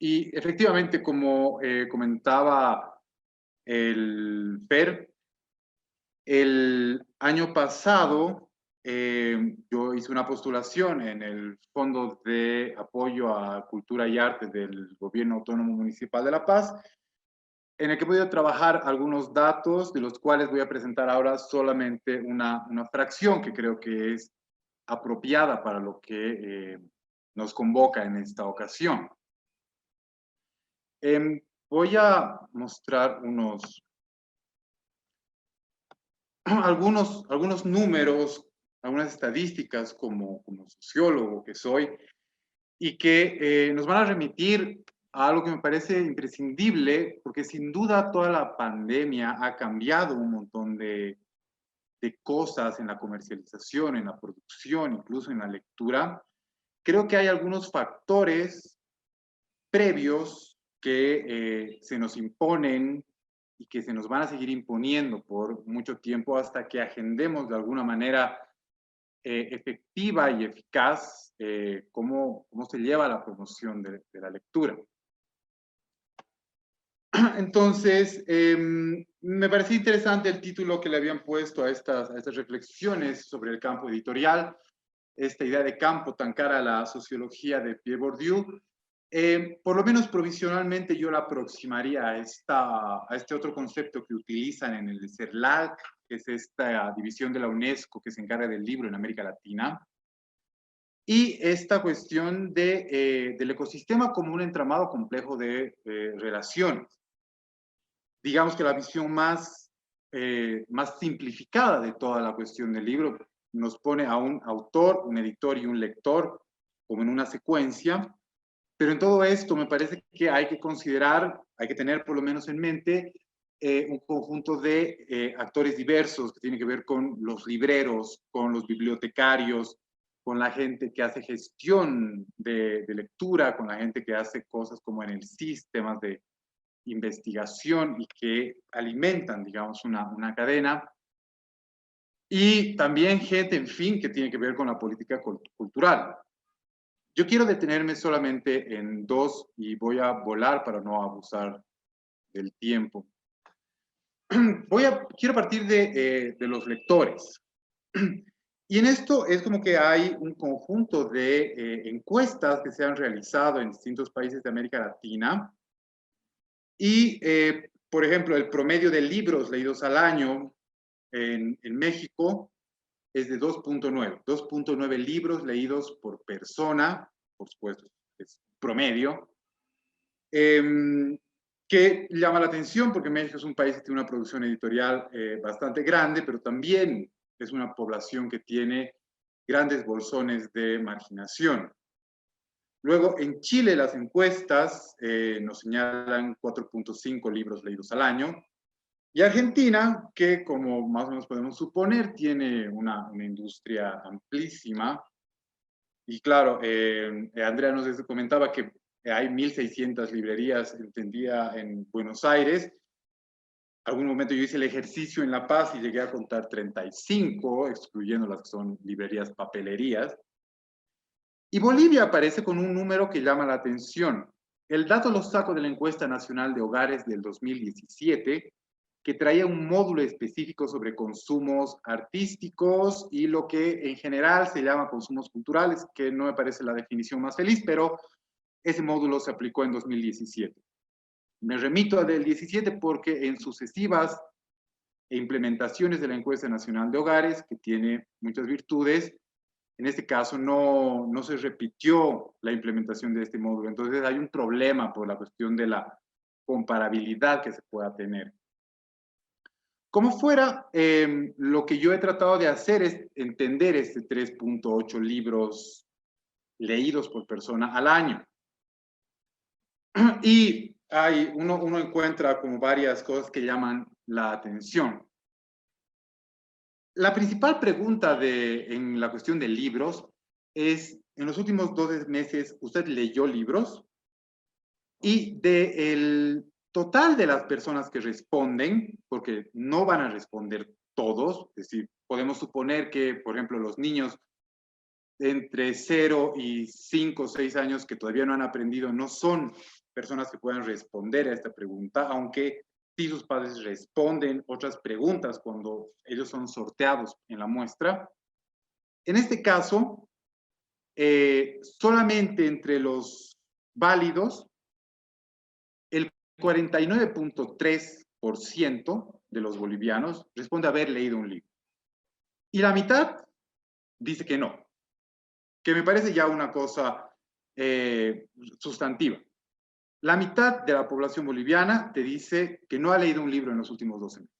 Y efectivamente, como comentaba el Fer, el año pasado yo hice una postulación en el Fondo de Apoyo a Cultura y Arte del Gobierno Autónomo Municipal de La Paz, en el que he podido trabajar algunos datos, de los cuales voy a presentar ahora solamente una fracción que creo que es apropiada para lo que nos convoca en esta ocasión. Voy a mostrar algunos números, algunas estadísticas como sociólogo que soy, y que nos van a remitir a algo que me parece imprescindible, porque sin duda toda la pandemia ha cambiado un montón de cosas en la comercialización, en la producción, incluso en la lectura. Creo que hay algunos factores previos que se nos imponen y que se nos van a seguir imponiendo por mucho tiempo hasta que agendemos de alguna manera efectiva y eficaz cómo se lleva la promoción de la lectura. Entonces, me pareció interesante el título que le habían puesto a estas reflexiones sobre el campo editorial, esta idea de campo tan cara a la sociología de Pierre Bourdieu. Por lo menos provisionalmente yo la aproximaría a este otro concepto que utilizan en el CERLAC, que es esta división de la UNESCO que se encarga del libro en América Latina, y esta cuestión del ecosistema como un entramado complejo de relaciones. Digamos que la visión más simplificada de toda la cuestión del libro nos pone a un autor, un editor y un lector como en una secuencia. Pero en todo esto me parece que hay que considerar, hay que tener por lo menos en mente un conjunto de actores diversos que tienen que ver con los libreros, con los bibliotecarios, con la gente que hace gestión de lectura, con la gente que hace cosas como en el CIS, temas de investigación y que alimentan, digamos, una cadena. Y también gente, en fin, que tiene que ver con la política cultural. Yo quiero detenerme solamente en dos y voy a volar para no abusar del tiempo. Quiero partir de los lectores. Y en esto es como que hay un conjunto de encuestas que se han realizado en distintos países de América Latina. Y, por ejemplo, el promedio de libros leídos al año en México es de 2.9. 2.9 libros leídos por persona, por supuesto, es promedio. Que llama la atención porque México es un país que tiene una producción editorial bastante grande, pero también es una población que tiene grandes bolsones de marginación. Luego, en Chile las encuestas nos señalan 4.5 libros leídos al año. Y Argentina, que como más o menos podemos suponer, tiene una industria amplísima. Y claro, Andrea nos comentaba que hay 1.600 librerías, entendía, en Buenos Aires. Algún momento yo hice el ejercicio en La Paz y llegué a contar 35, excluyendo las que son librerías papelerías. Y Bolivia aparece con un número que llama la atención. El dato lo saco de la encuesta nacional de hogares del 2017, que traía un módulo específico sobre consumos artísticos y lo que en general se llama consumos culturales, que no me parece la definición más feliz, pero ese módulo se aplicó en 2017. Me remito al del 17 porque en sucesivas implementaciones de la encuesta nacional de hogares, que tiene muchas virtudes, en este caso no se repitió la implementación de este módulo. Entonces hay un problema por la cuestión de la comparabilidad que se pueda tener. Como fuera, lo que yo he tratado de hacer es entender este 3.8 libros leídos por persona al año. Y uno encuentra como varias cosas que llaman la atención. La principal pregunta en la cuestión de libros es, en los últimos 12 meses, ¿usted leyó libros? Y del total de las personas que responden, porque no van a responder todos, es decir, podemos suponer que, por ejemplo, los niños entre 0 y 5 o 6 años que todavía no han aprendido no son personas que puedan responder a esta pregunta, aunque sí sus padres responden otras preguntas cuando ellos son sorteados en la muestra. En este caso, solamente entre los válidos, el 49.3% de los bolivianos responde haber leído un libro. Y la mitad dice que no, que me parece ya una cosa sustantiva. La mitad de la población boliviana te dice que no ha leído un libro en los últimos 12 meses.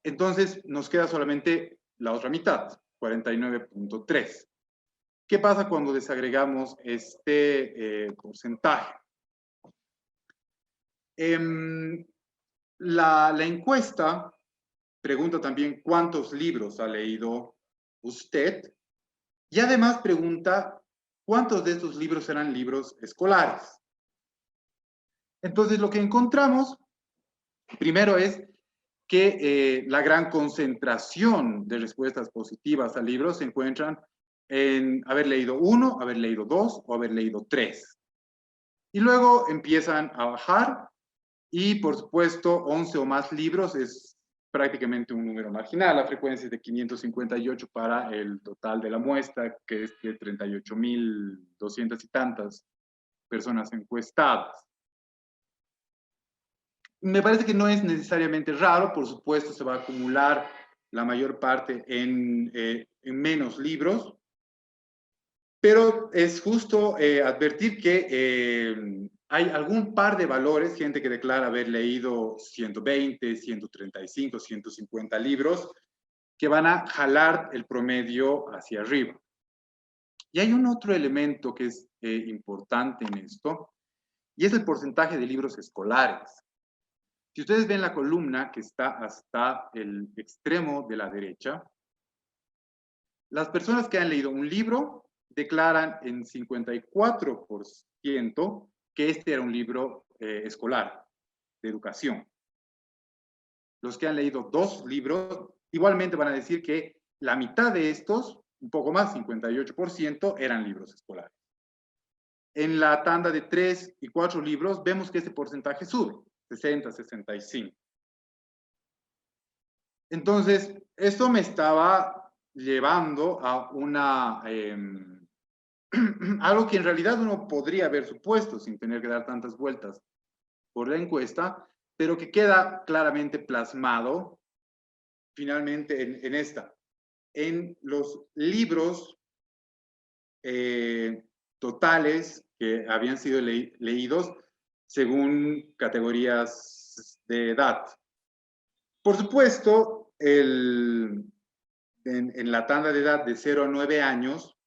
Entonces, nos queda solamente la otra mitad, 49.3. ¿Qué pasa cuando desagregamos este porcentaje? La encuesta pregunta también cuántos libros ha leído usted y además pregunta cuántos de estos libros eran libros escolares. Entonces, lo que encontramos primero es que la gran concentración de respuestas positivas a libros se encuentran en haber leído 1, haber leído 2 o haber leído 3. Y luego empiezan a bajar y, por supuesto, 11 o más libros es prácticamente un número marginal. La frecuencia es de 558 para el total de la muestra, que es de 38.200 y tantas personas encuestadas. Me parece que no es necesariamente raro, por supuesto se va a acumular la mayor parte en menos libros, pero es justo advertir que hay algún par de valores, gente que declara haber leído 120, 135, 150 libros, que van a jalar el promedio hacia arriba. Y hay un otro elemento que es importante en esto, y es el porcentaje de libros escolares. Si ustedes ven la columna que está hasta el extremo de la derecha, las personas que han leído un libro declaran en 54% que este era un libro escolar, de educación. Los que han leído 2 libros, igualmente van a decir que la mitad de estos un poco más, 58%, eran libros escolares. En la tanda de 3 y 4 libros vemos que ese porcentaje sube, 60, 65. Entonces, esto me estaba llevando a una, algo que en realidad uno podría haber supuesto sin tener que dar tantas vueltas por la encuesta, pero que queda claramente plasmado finalmente en esta. En los libros totales que habían sido leídos según categorías de edad. Por supuesto, en la tanda de edad de 0 a 9 años,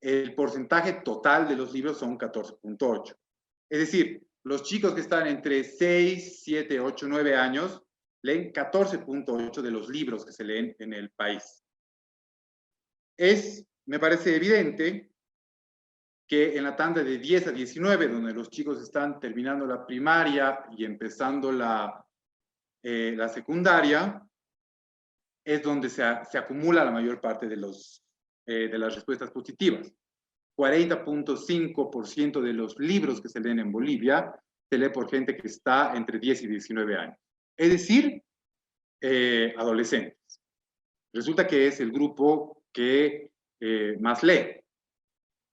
el porcentaje total de los libros son 14.8. Es decir, los chicos que están entre 6, 7, 8, 9 años leen 14.8 de los libros que se leen en el país. Me parece evidente que en la tanda de 10 a 19, donde los chicos están terminando la primaria y empezando la secundaria, es donde se acumula la mayor parte de las respuestas positivas. 40.5% de los libros que se leen en Bolivia se lee por gente que está entre 10 y 19 años. Es decir, adolescentes. Resulta que es el grupo que más lee.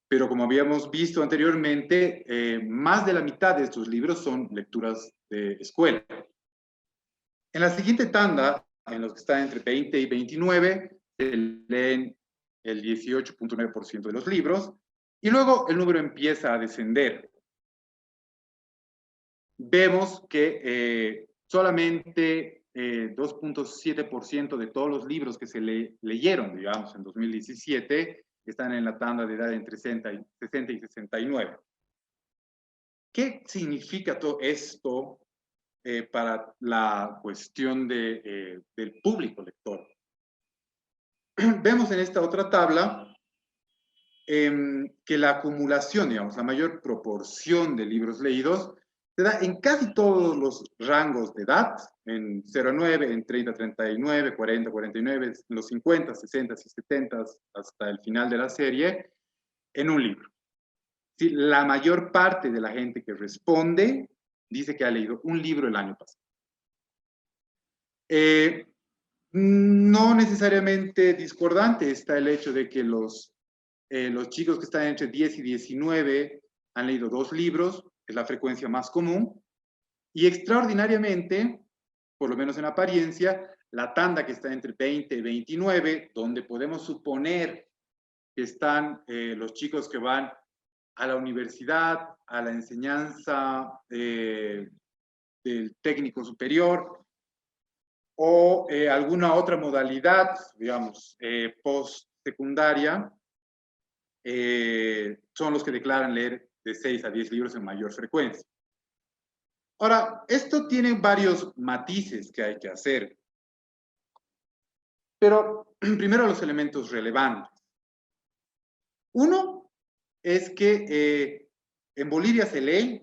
Pero como habíamos visto anteriormente, más de la mitad de estos libros son lecturas de escuela. En la siguiente tanda, en los que están entre 20 y 29, se leen el 18.9% de los libros, y luego el número empieza a descender. Vemos que solamente 2.7% de todos los libros que se leyeron, digamos, en 2017, están en la tanda de edad entre 60 y 69. ¿Qué significa todo esto para la cuestión del público lector? Vemos en esta otra tabla que la acumulación, digamos, la mayor proporción de libros leídos se da en casi todos los rangos de edad, en 0 a 9, en 30 a 39, 40 a 49, en los 50, 60 y 70 hasta el final de la serie, en un libro. Sí, la mayor parte de la gente que responde dice que ha leído un libro el año pasado. No necesariamente discordante está el hecho de que los chicos que están entre 10 y 19 han leído 2 libros, es la frecuencia más común, y extraordinariamente, por lo menos en apariencia, la tanda que está entre 20 y 29, donde podemos suponer que están los chicos que van a la universidad, a la enseñanza del técnico superior, o alguna otra modalidad, digamos, post-secundaria, son los que declaran leer de 6 a 10 libros en mayor frecuencia. Ahora, esto tiene varios matices que hay que hacer. Pero primero los elementos relevantes. Uno es que en Bolivia se lee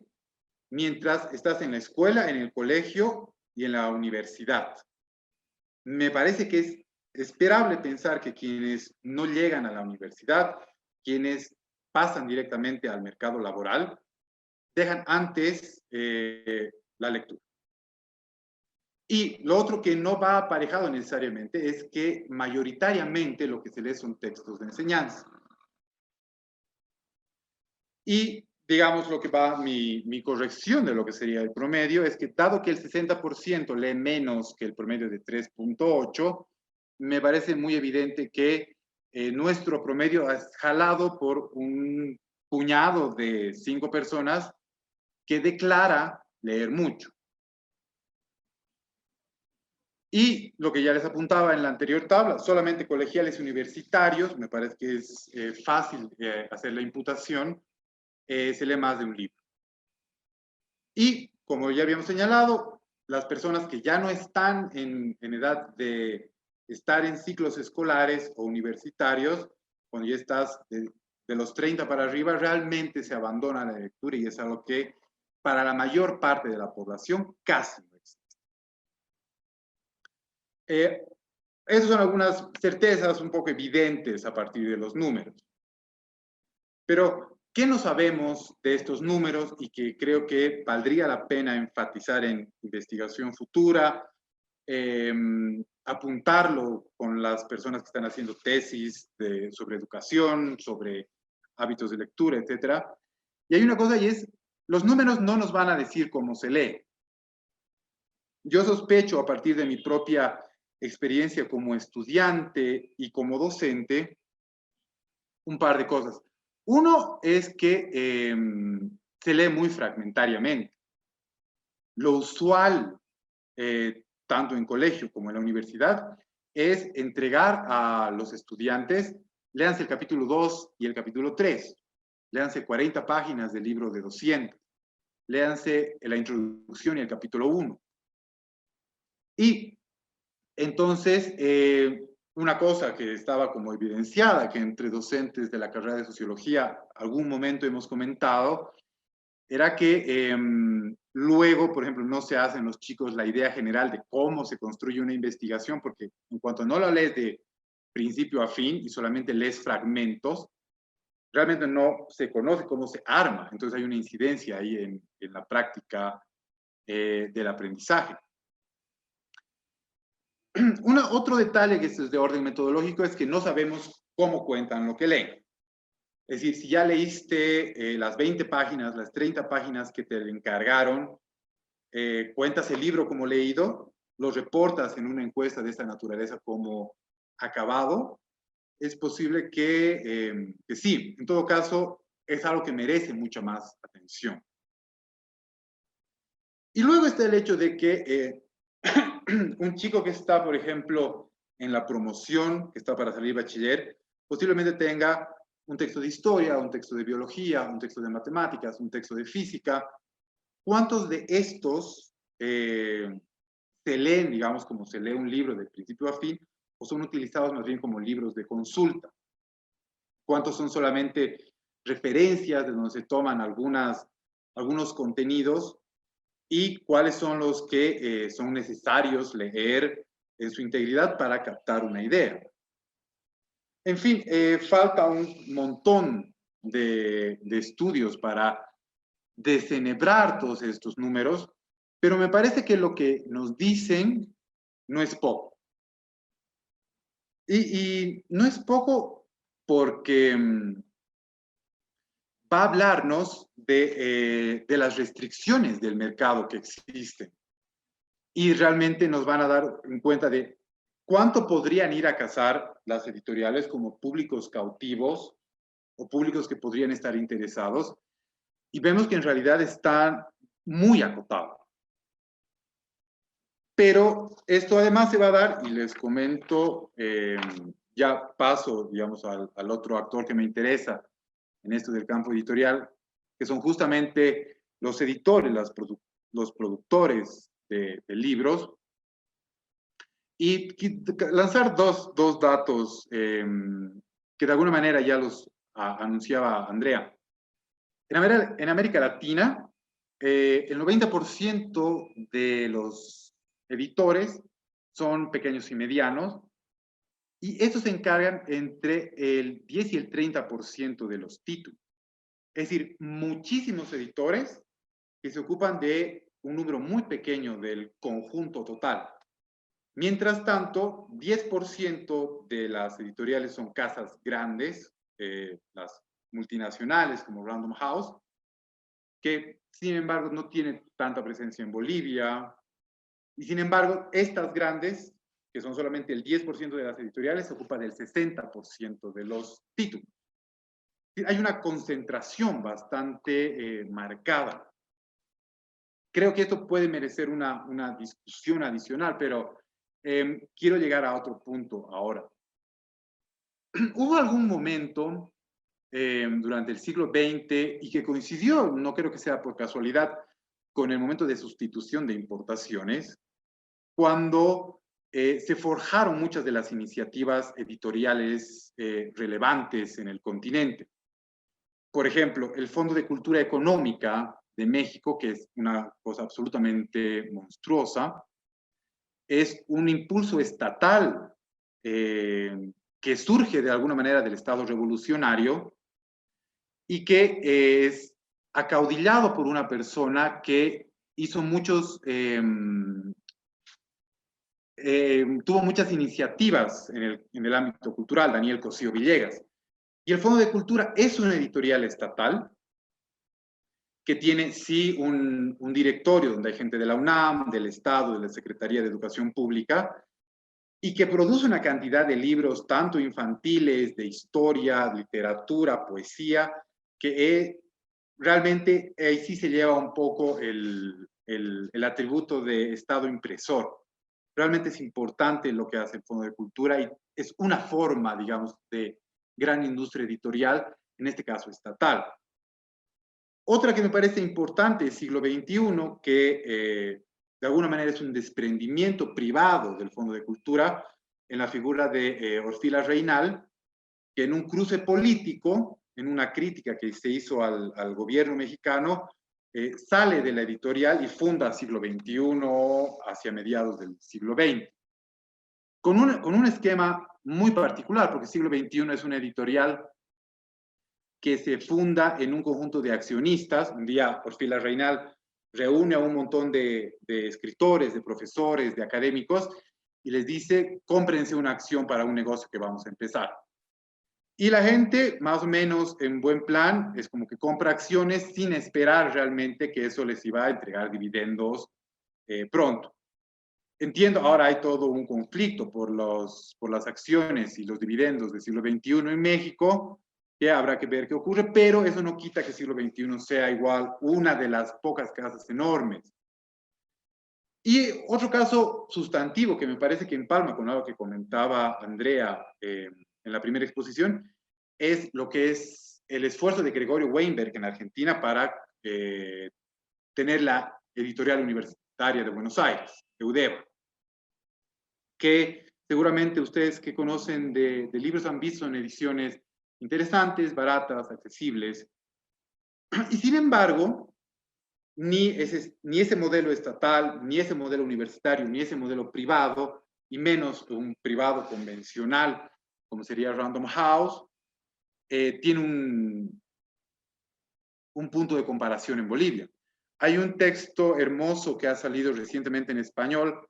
mientras estás en la escuela, en el colegio y en la universidad. Me parece que es esperable pensar que quienes no llegan a la universidad, quienes pasan directamente al mercado laboral, dejan antes la lectura. Y lo otro que no va aparejado necesariamente es que mayoritariamente lo que se lee son textos de enseñanza. Y digamos lo que va mi corrección de lo que sería el promedio es que dado que el 60% lee menos que el promedio de 3.8, me parece muy evidente que nuestro promedio es jalado por un puñado de 5 personas que declara leer mucho. Y lo que ya les apuntaba en la anterior tabla, solamente colegiales y universitarios, me parece que es fácil hacer la imputación, se lee más de un libro. Y, como ya habíamos señalado, las personas que ya no están en edad de estar en ciclos escolares o universitarios, cuando ya estás de los 30 para arriba, realmente se abandona la lectura y es algo que para la mayor parte de la población casi no existe. Esas son algunas certezas un poco evidentes a partir de los números. Pero, ¿qué no sabemos de estos números y que creo que valdría la pena enfatizar en investigación futura, apuntarlo con las personas que están haciendo tesis sobre educación, sobre hábitos de lectura, etcétera? Y hay una cosa, y es, los números no nos van a decir cómo se lee. Yo sospecho, a partir de mi propia experiencia como estudiante y como docente, un par de cosas. Uno es que se lee muy fragmentariamente. Lo usual, tanto en colegio como en la universidad, es entregar a los estudiantes, léanse el capítulo 2 y el capítulo 3, léanse 40 páginas del libro de 200, léanse la introducción y el capítulo 1. Y entonces, una cosa que estaba como evidenciada, que entre docentes de la carrera de sociología algún momento hemos comentado, era que luego, por ejemplo, no se hacen los chicos la idea general de cómo se construye una investigación, porque en cuanto no la lees de principio a fin y solamente lees fragmentos, realmente no se conoce cómo se arma. Entonces hay una incidencia ahí en la práctica del aprendizaje. Otro detalle que es de orden metodológico es que no sabemos cómo cuentan lo que leen. Es decir, si ya leíste las 20 páginas, las 30 páginas que te encargaron, cuentas el libro como leído, lo reportas en una encuesta de esta naturaleza como acabado, es posible que sí. En todo caso, es algo que merece mucha más atención. Y luego está el hecho de que un chico que está, por ejemplo, en la promoción, que está para salir bachiller, posiblemente tenga un texto de historia, un texto de biología, un texto de matemáticas, un texto de física. ¿Cuántos de estos se leen, digamos, como se lee un libro de principio a fin, o son utilizados más bien como libros de consulta? ¿Cuántos son solamente referencias de donde se toman algunos contenidos? ¿Y cuáles son los que son necesarios leer en su integridad para captar una idea? En fin, falta un montón de estudios para desenhebrar todos estos números, pero me parece que lo que nos dicen no es poco. Y no es poco porque va a hablarnos de las restricciones del mercado que existen. Y realmente nos van a dar en cuenta de cuánto podrían ir a cazar las editoriales como públicos cautivos o públicos que podrían estar interesados. Y vemos que en realidad están muy acotados. Pero esto además se va a dar, y les comento, ya paso, digamos, al otro actor que me interesa en esto del campo editorial, que son justamente los editores, los productores de libros, y lanzar dos datos que de alguna manera ya los anunciaba Andrea. En América Latina, el 90% de los editores son pequeños y medianos, y estos se encargan entre el 10 y el 30% de los títulos. Es decir, muchísimos editores que se ocupan de un número muy pequeño del conjunto total. Mientras tanto, 10% de las editoriales son casas grandes, las multinacionales como Random House, que sin embargo no tienen tanta presencia en Bolivia, y sin embargo estas grandes, que son solamente el 10% de las editoriales, se ocupan del 60% de los títulos. Hay una concentración bastante marcada. Creo que esto puede merecer una discusión adicional, pero quiero llegar a otro punto ahora. Hubo algún momento durante el siglo XX y que coincidió, no creo que sea por casualidad, con el momento de sustitución de importaciones, cuando se forjaron muchas de las iniciativas editoriales relevantes en el continente. Por ejemplo, el Fondo de Cultura Económica de México, que es una cosa absolutamente monstruosa, es un impulso estatal que surge de alguna manera del Estado revolucionario y que es acaudillado por una persona que hizo tuvo muchas iniciativas en el ámbito cultural, Daniel Cosío Villegas. Y el Fondo de Cultura es una editorial estatal que tiene, sí, un directorio donde hay gente de la UNAM, del Estado, de la Secretaría de Educación Pública, y que produce una cantidad de libros, tanto infantiles, de historia, literatura, poesía, que realmente ahí sí se lleva un poco el atributo de Estado impresor. Realmente es importante lo que hace el Fondo de Cultura y es una forma, digamos, de gran industria editorial, en este caso estatal. Otra que me parece importante es siglo XXI, que de alguna manera es un desprendimiento privado del Fondo de Cultura en la figura de Orfila Reynal, que en un cruce político, en una crítica que se hizo al gobierno mexicano, sale de la editorial y funda siglo XXI hacia mediados del siglo XX. Con un esquema muy particular, porque siglo XXI es una editorial que se funda en un conjunto de accionistas. Un día Orfila Reynal reúne a un montón de escritores, de profesores, de académicos, y les dice, cómprense una acción para un negocio que vamos a empezar. Y la gente, más o menos en buen plan, es como que compra acciones sin esperar realmente que eso les iba a entregar dividendos pronto. Entiendo, ahora hay todo un conflicto por las acciones y los dividendos del siglo XXI en México, que habrá que ver qué ocurre, pero eso no quita que el siglo XXI sea igual una de las pocas casas enormes. Y otro caso sustantivo que me parece que empalma con algo que comentaba Andrea en la primera exposición, es lo que es el esfuerzo de Gregorio Weinberg en Argentina para tener la editorial universitaria de Buenos Aires, EUDEBA, que seguramente ustedes que conocen de libros han visto en ediciones interesantes, baratas, accesibles. Y sin embargo, ni ese modelo estatal, ni ese modelo universitario, ni ese modelo privado, y menos un privado convencional, como sería Random House, tiene un punto de comparación en Bolivia. Hay un texto hermoso que ha salido recientemente en español,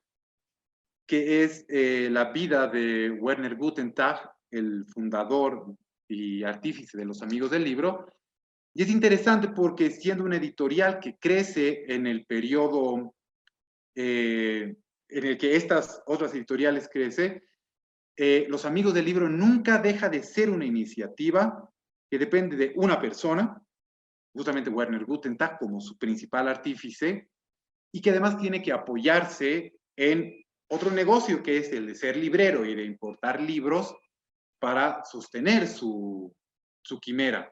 que es la vida de Werner Gutentag, el fundador y artífice de los Amigos del Libro. Y es interesante porque siendo una editorial que crece en el periodo en el que estas otras editoriales crecen, los Amigos del Libro nunca deja de ser una iniciativa que depende de una persona, justamente Werner Gutentag como su principal artífice, y que además tiene que apoyarse en otro negocio que es el de ser librero y de importar libros para sostener su quimera.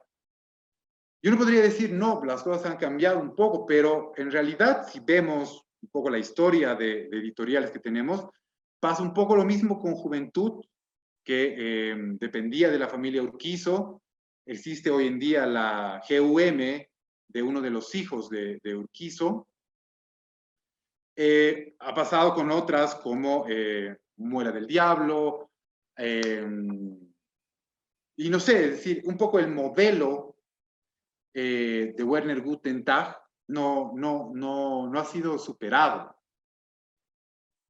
Yo no podría decir, no, las cosas han cambiado un poco, pero en realidad, si vemos un poco la historia de editoriales que tenemos, pasa un poco lo mismo con Juventud, que dependía de la familia Urquizo. Existe hoy en día la GUM de uno de los hijos de Urquizo. Ha pasado con otras como Muela del Diablo, y no sé, es decir, un poco el modelo de Werner Gutentag no ha sido superado.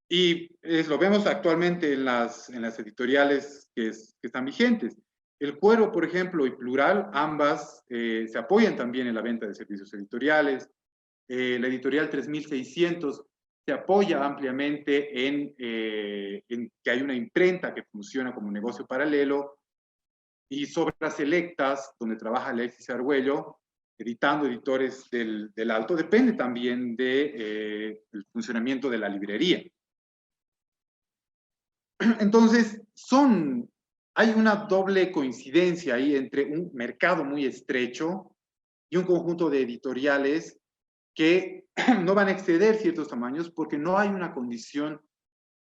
Y lo vemos actualmente en las editoriales que están vigentes. El Cuervo, por ejemplo, y Plural, ambas se apoyan también en la venta de servicios editoriales. La editorial 3600 se apoya ampliamente en que hay una imprenta que funciona como negocio paralelo, y Sobras Selectas, donde trabaja Alexis Argüello, editando editores del Alto, depende también del funcionamiento de la librería. Entonces, hay una doble coincidencia ahí entre un mercado muy estrecho y un conjunto de editoriales que no van a exceder ciertos tamaños porque no hay una condición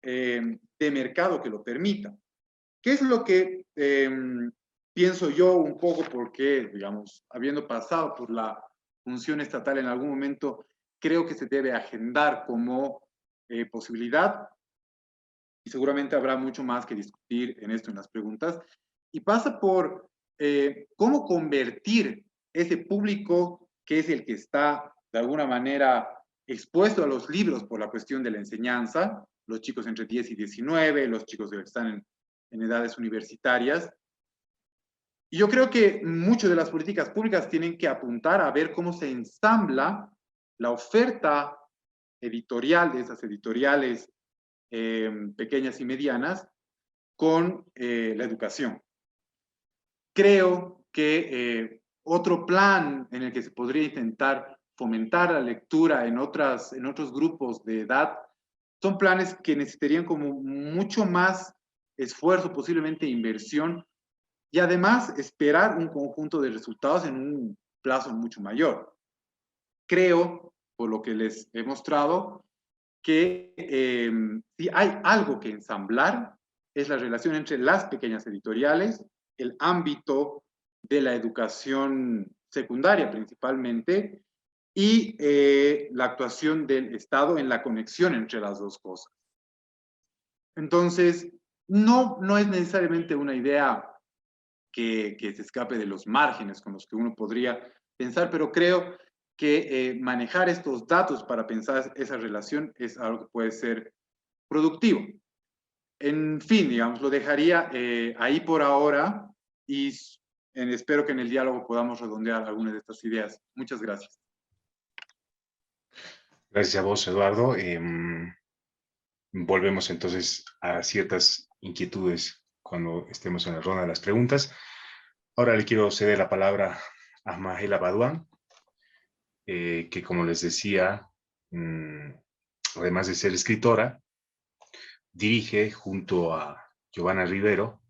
de mercado que lo permita. ¿Qué es lo que pienso yo un poco? Porque, digamos, habiendo pasado por la función estatal en algún momento, creo que se debe agendar como posibilidad. Y seguramente habrá mucho más que discutir en esto en las preguntas, y pasa por cómo convertir ese público que es el que está de alguna manera expuesto a los libros por la cuestión de la enseñanza, los chicos entre 10 y 19, los chicos que están en edades universitarias. Y yo creo que muchas de las políticas públicas tienen que apuntar a ver cómo se ensambla la oferta editorial de esas editoriales pequeñas y medianas con la educación. Creo que otro plan en el que se podría intentar fomentar la lectura en otros grupos de edad son planes que necesitarían como mucho más esfuerzo, posiblemente inversión, y además esperar un conjunto de resultados en un plazo mucho mayor. Creo, por lo que les he mostrado, que si hay algo que ensamblar, es la relación entre las pequeñas editoriales, el ámbito de la educación secundaria principalmente, y la actuación del Estado en la conexión entre las dos cosas. Entonces, no es necesariamente una idea que se escape de los márgenes con los que uno podría pensar, pero creo que manejar estos datos para pensar esa relación es algo que puede ser productivo. En fin, digamos, lo dejaría ahí por ahora y espero que en el diálogo podamos redondear algunas de estas ideas. Muchas gracias. Gracias a vos, Eduardo. Volvemos entonces a ciertas inquietudes cuando estemos en la ronda de las preguntas. Ahora le quiero ceder la palabra a Mahela Baduán, que como les decía, además de ser escritora, dirige junto a Giovanna Rivero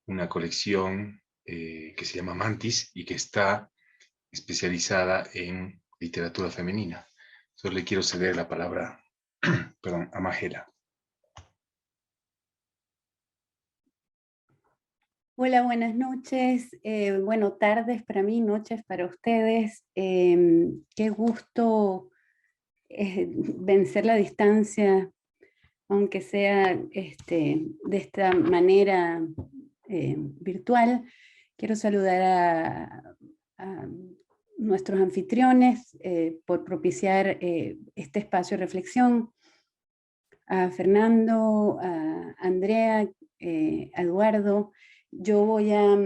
una colección que se llama Mantis y que está especializada en literatura femenina. Entonces le quiero ceder la palabra perdón, a Mahela. Hola, buenas noches. Bueno, tardes para mí, noches para ustedes. Qué gusto vencer la distancia, aunque sea de esta manera virtual. Quiero saludar a nuestros anfitriones por propiciar este espacio de reflexión, a Fernando, a Andrea, a Eduardo. Yo voy a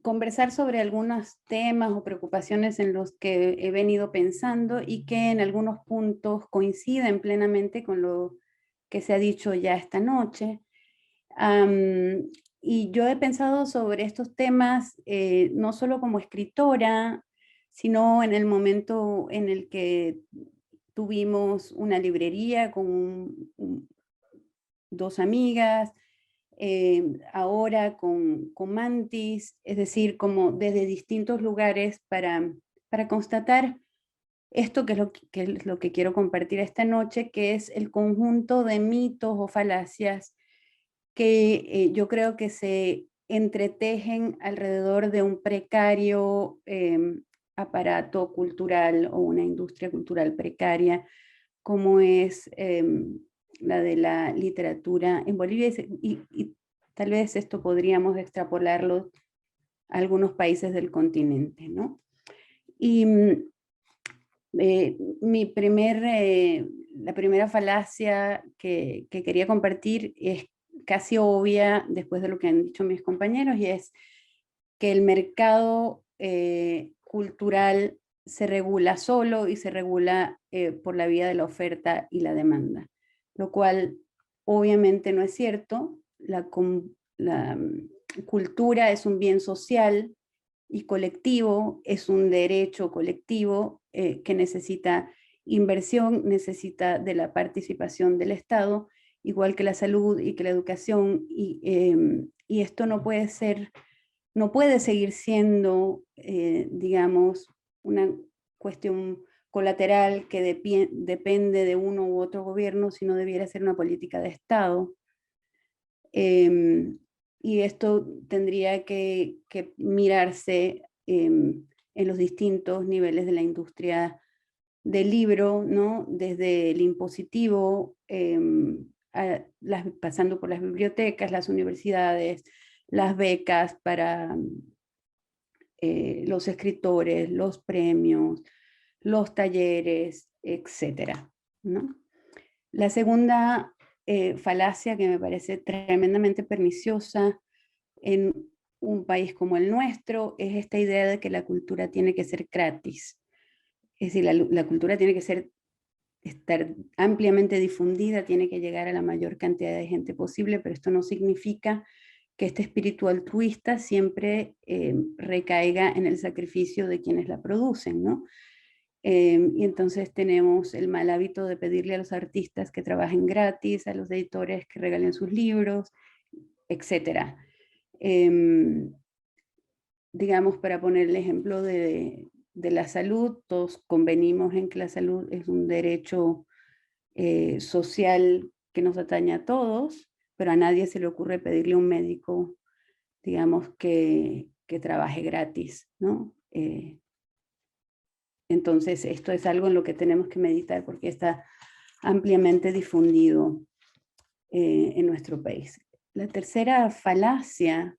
conversar sobre algunos temas o preocupaciones en los que he venido pensando y que en algunos puntos coinciden plenamente con lo que se ha dicho ya esta noche. Y yo he pensado sobre estos temas no solo como escritora, sino en el momento en el que tuvimos una librería con dos amigas, ahora con Mantis, es decir, como desde distintos lugares para constatar esto que es lo que quiero compartir esta noche, que es el conjunto de mitos o falacias que yo creo que se entretejen alrededor de un precario aparato cultural o una industria cultural precaria, como es la de la literatura en Bolivia, y tal vez esto podríamos extrapolarlo a algunos países del continente, ¿no? Y la primera falacia que quería compartir es casi obvia después de lo que han dicho mis compañeros, y es que el mercado cultural se regula solo y se regula por la vía de la oferta y la demanda, lo cual obviamente no es cierto. La cultura es un bien social y colectivo, es un derecho colectivo que necesita inversión, necesita de la participación del Estado, igual que la salud y que la educación, y esto no puede seguir siendo, digamos, una cuestión colateral que depende de uno u otro gobierno, sino debiera ser una política de Estado. Y esto tendría que mirarse en los distintos niveles de la industria del libro, ¿no? Desde el impositivo, pasando por las bibliotecas, las universidades, las becas para los escritores, los premios, los talleres, etcétera, ¿no? La segunda falacia que me parece tremendamente perniciosa en un país como el nuestro es esta idea de que la cultura tiene que ser gratis. Es decir, la cultura tiene que estar ampliamente difundida, tiene que llegar a la mayor cantidad de gente posible, pero esto no significa que este espíritu altruista siempre recaiga en el sacrificio de quienes la producen, ¿no? Y entonces tenemos el mal hábito de pedirle a los artistas que trabajen gratis, a los editores que regalen sus libros, etc. Digamos, para poner el ejemplo de la salud, todos convenimos en que la salud es un derecho social que nos atañe a todos, pero a nadie se le ocurre pedirle a un médico, digamos, que trabaje gratis, ¿no? Entonces, esto es algo en lo que tenemos que meditar porque está ampliamente difundido en nuestro país. La tercera falacia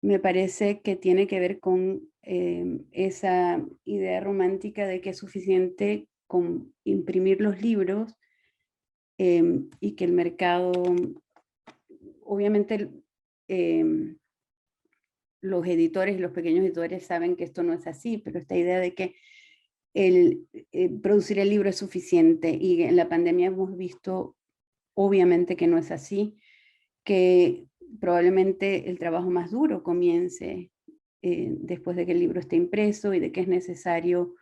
me parece que tiene que ver con esa idea romántica de que es suficiente con imprimir los libros y que el mercado, obviamente los editores y los pequeños editores saben que esto no es así, pero esta idea de que producir el libro es suficiente, y en la pandemia hemos visto obviamente que no es así, que probablemente el trabajo más duro comience después de que el libro esté impreso y de que es necesario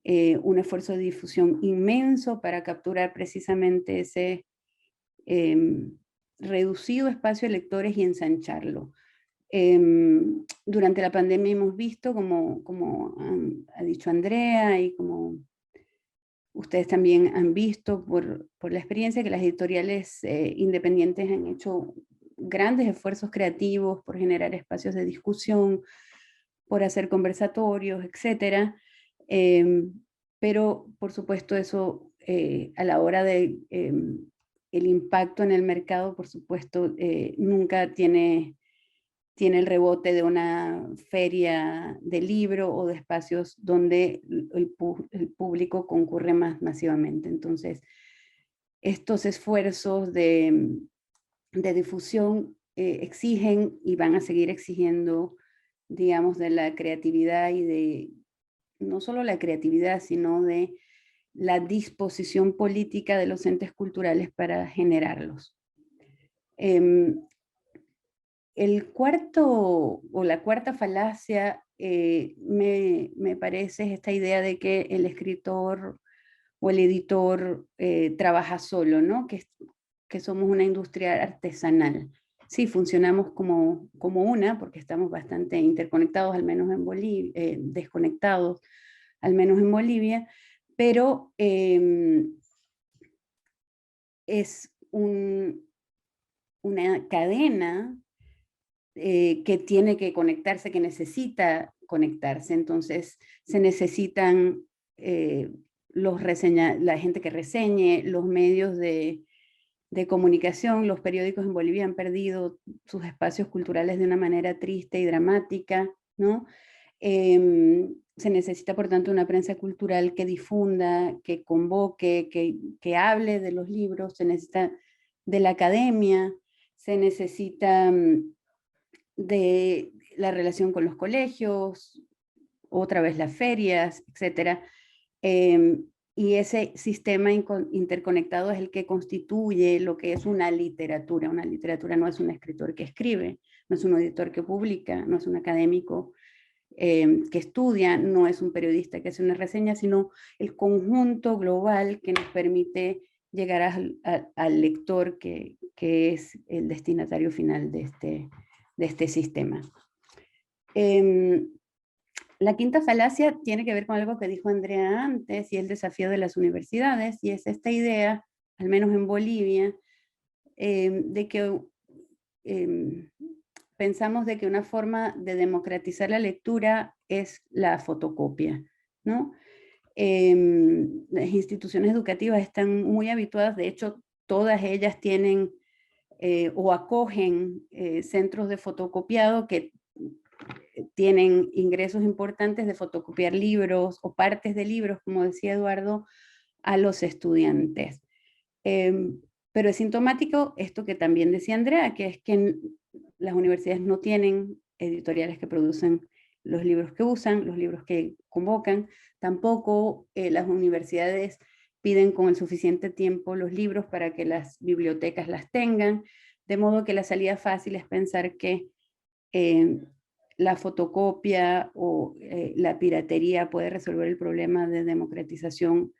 un esfuerzo de difusión inmenso para capturar precisamente ese reducido espacio de lectores y ensancharlo. Durante la pandemia hemos visto, como ha dicho Andrea y como ustedes también han visto por la experiencia, que las editoriales independientes han hecho grandes esfuerzos creativos por generar espacios de discusión, por hacer conversatorios, etc. Pero por supuesto eso a la hora de el impacto en el mercado, por supuesto, nunca tiene el rebote de una feria de libro o de espacios donde el público concurre más masivamente. Entonces, estos esfuerzos de difusión exigen y van a seguir exigiendo, digamos, de la creatividad y de, no solo la creatividad, sino de la disposición política de los entes culturales para generarlos. El cuarto o la cuarta falacia me parece es esta idea de que el escritor o el editor trabaja solo, ¿no? Que somos una industria artesanal. Sí, funcionamos como una, porque estamos bastante interconectados, al menos en Bolivia, desconectados, al menos en Bolivia, pero es una cadena que tiene que conectarse, que necesita conectarse. Entonces se necesitan la gente que reseñe, los medios de comunicación. Los periódicos en Bolivia han perdido sus espacios culturales de una manera triste y dramática, ¿no? Se necesita, por tanto, una prensa cultural que difunda, que convoque, que hable de los libros. Se necesita de la academia, se necesita de la relación con los colegios, otra vez las ferias, etc. Y ese sistema interconectado es el que constituye lo que es una literatura. Una literatura no es un escritor que escribe, no es un editor que publica, no es un académico que estudia, no es un periodista que hace una reseña, sino el conjunto global que nos permite llegar al lector que es el destinatario final de este sistema. La quinta falacia tiene que ver con algo que dijo Andrea antes, y el desafío de las universidades, y es esta idea, al menos en Bolivia, de que pensamos de que una forma de democratizar la lectura es la fotocopia, ¿no? Las instituciones educativas están muy habituadas, de hecho, todas ellas tienen o acogen centros de fotocopiado que tienen ingresos importantes de fotocopiar libros o partes de libros, como decía Eduardo, a los estudiantes. Pero es sintomático esto que también decía Andrea, que es que las universidades no tienen editoriales que producen los libros que usan, los libros que convocan. Tampoco las universidades piden con el suficiente tiempo los libros para que las bibliotecas las tengan, de modo que la salida fácil es pensar que la fotocopia o la piratería puede resolver el problema de democratización,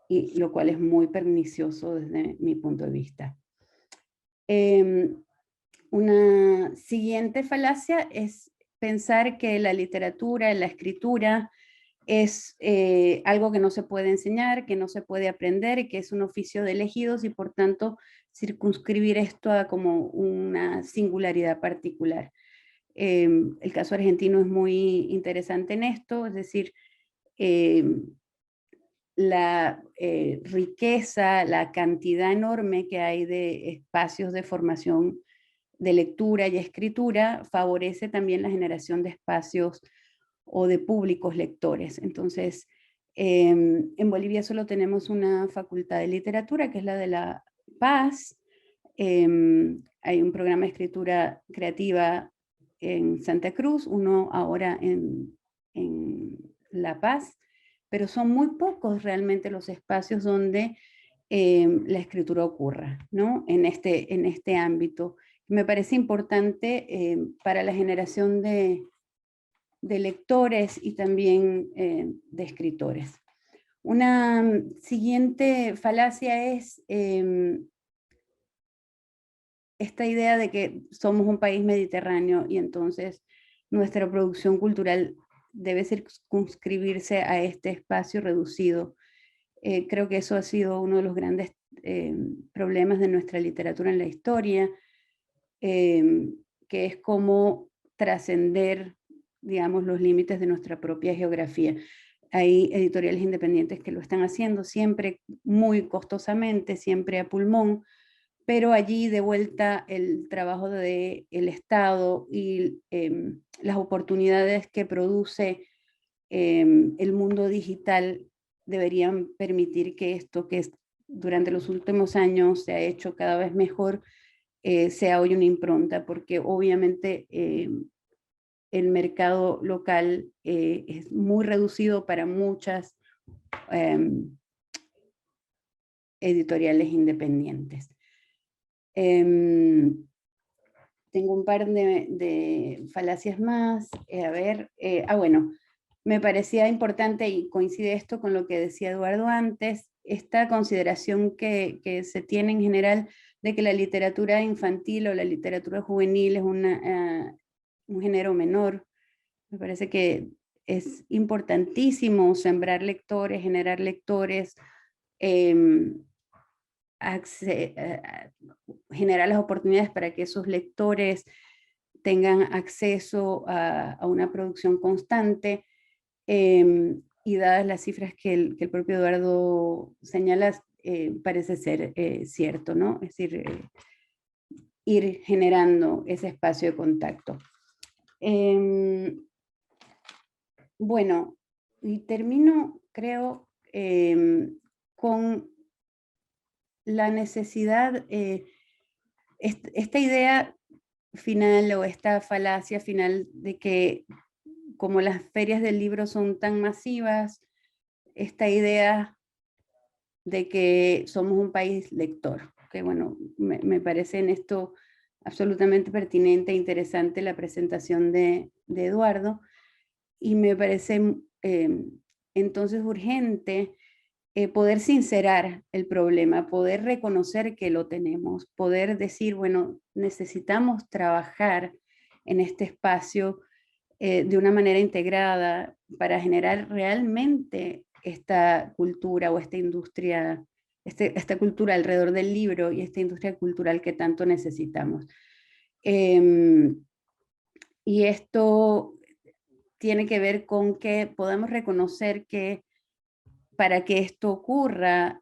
y lo cual es muy pernicioso desde mi punto de vista. Una siguiente falacia es pensar que la literatura, la escritura, es algo que no se puede enseñar, que no se puede aprender, que es un oficio de elegidos, y por tanto circunscribir esto a como una singularidad particular. El caso argentino es muy interesante en esto, es decir, la riqueza, la cantidad enorme que hay de espacios de formación de lectura y escritura favorece también la generación de espacios o de públicos lectores. Entonces, en Bolivia solo tenemos una facultad de literatura, que es la de La Paz. Hay un programa de escritura creativa en Santa Cruz, uno ahora en La Paz, pero son muy pocos realmente los espacios donde la escritura ocurra, ¿no? En este ámbito. Me parece importante para la generación de lectores y también de escritores. Una siguiente falacia es esta idea de que somos un país mediterráneo y entonces nuestra producción cultural debe circunscribirse a este espacio reducido. Creo que eso ha sido uno de los grandes problemas de nuestra literatura en la historia, que es cómo trascender, digamos, los límites de nuestra propia geografía. Hay editoriales independientes que lo están haciendo siempre muy costosamente, siempre a pulmón, pero allí de vuelta el trabajo del Estado y las oportunidades que produce el mundo digital deberían permitir que esto que durante los últimos años se ha hecho cada vez mejor sea hoy una impronta, porque obviamente el mercado local es muy reducido para muchas editoriales independientes. Tengo un par de falacias más. Bueno, me parecía importante, y coincide esto con lo que decía Eduardo antes, esta consideración que se tiene en general de que la literatura infantil o la literatura juvenil es un género menor. Me parece que es importantísimo sembrar lectores, generar lectores, generar las oportunidades para que esos lectores tengan acceso a una producción constante, y dadas las cifras que el propio Eduardo señala, parece ser cierto, ¿no? Es decir, ir generando ese espacio de contacto. Bueno, y termino, creo, con la necesidad, esta idea final o esta falacia final de que como las ferias del libro son tan masivas, esta idea de que somos un país lector, que bueno, me parece en esto absolutamente pertinente e interesante la presentación de Eduardo, y me parece entonces urgente poder sincerar el problema, poder reconocer que lo tenemos, poder decir, bueno, necesitamos trabajar en este espacio de una manera integrada para generar realmente esta cultura o esta industria, esta cultura alrededor del libro y esta industria cultural que tanto necesitamos. Y esto tiene que ver con que podamos reconocer que para que esto ocurra,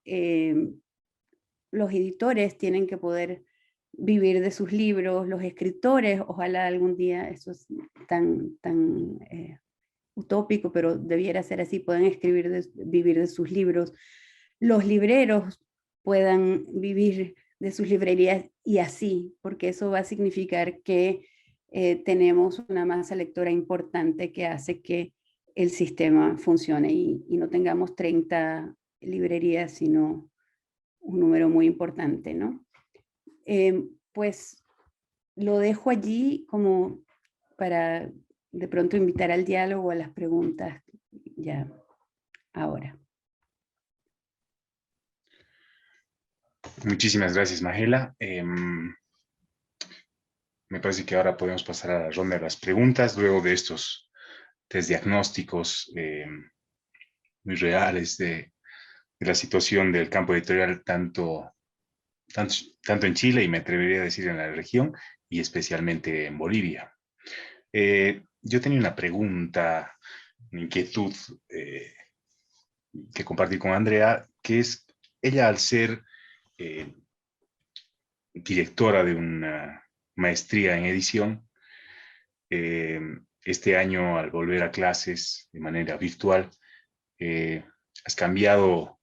los editores tienen que poder vivir de sus libros, los escritores, ojalá algún día, eso es tan utópico, pero debiera ser así, puedan vivir de sus libros, los libreros puedan vivir de sus librerías y así, porque eso va a significar que tenemos una masa lectora importante que hace que el sistema funcione y no tengamos 30 librerías, sino un número muy importante, ¿no? Pues lo dejo allí como para de pronto invitar al diálogo, a las preguntas ya ahora. Muchísimas gracias, Magela. Me parece que ahora podemos pasar a la ronda de las preguntas, luego de estos test diagnósticos muy reales de la situación del campo editorial, tanto en Chile, y me atrevería a decir en la región, y especialmente en Bolivia. Yo tenía una pregunta, una inquietud que compartí con Andrea, que es, ella al ser directora de una maestría en edición, este año al volver a clases de manera virtual, has cambiado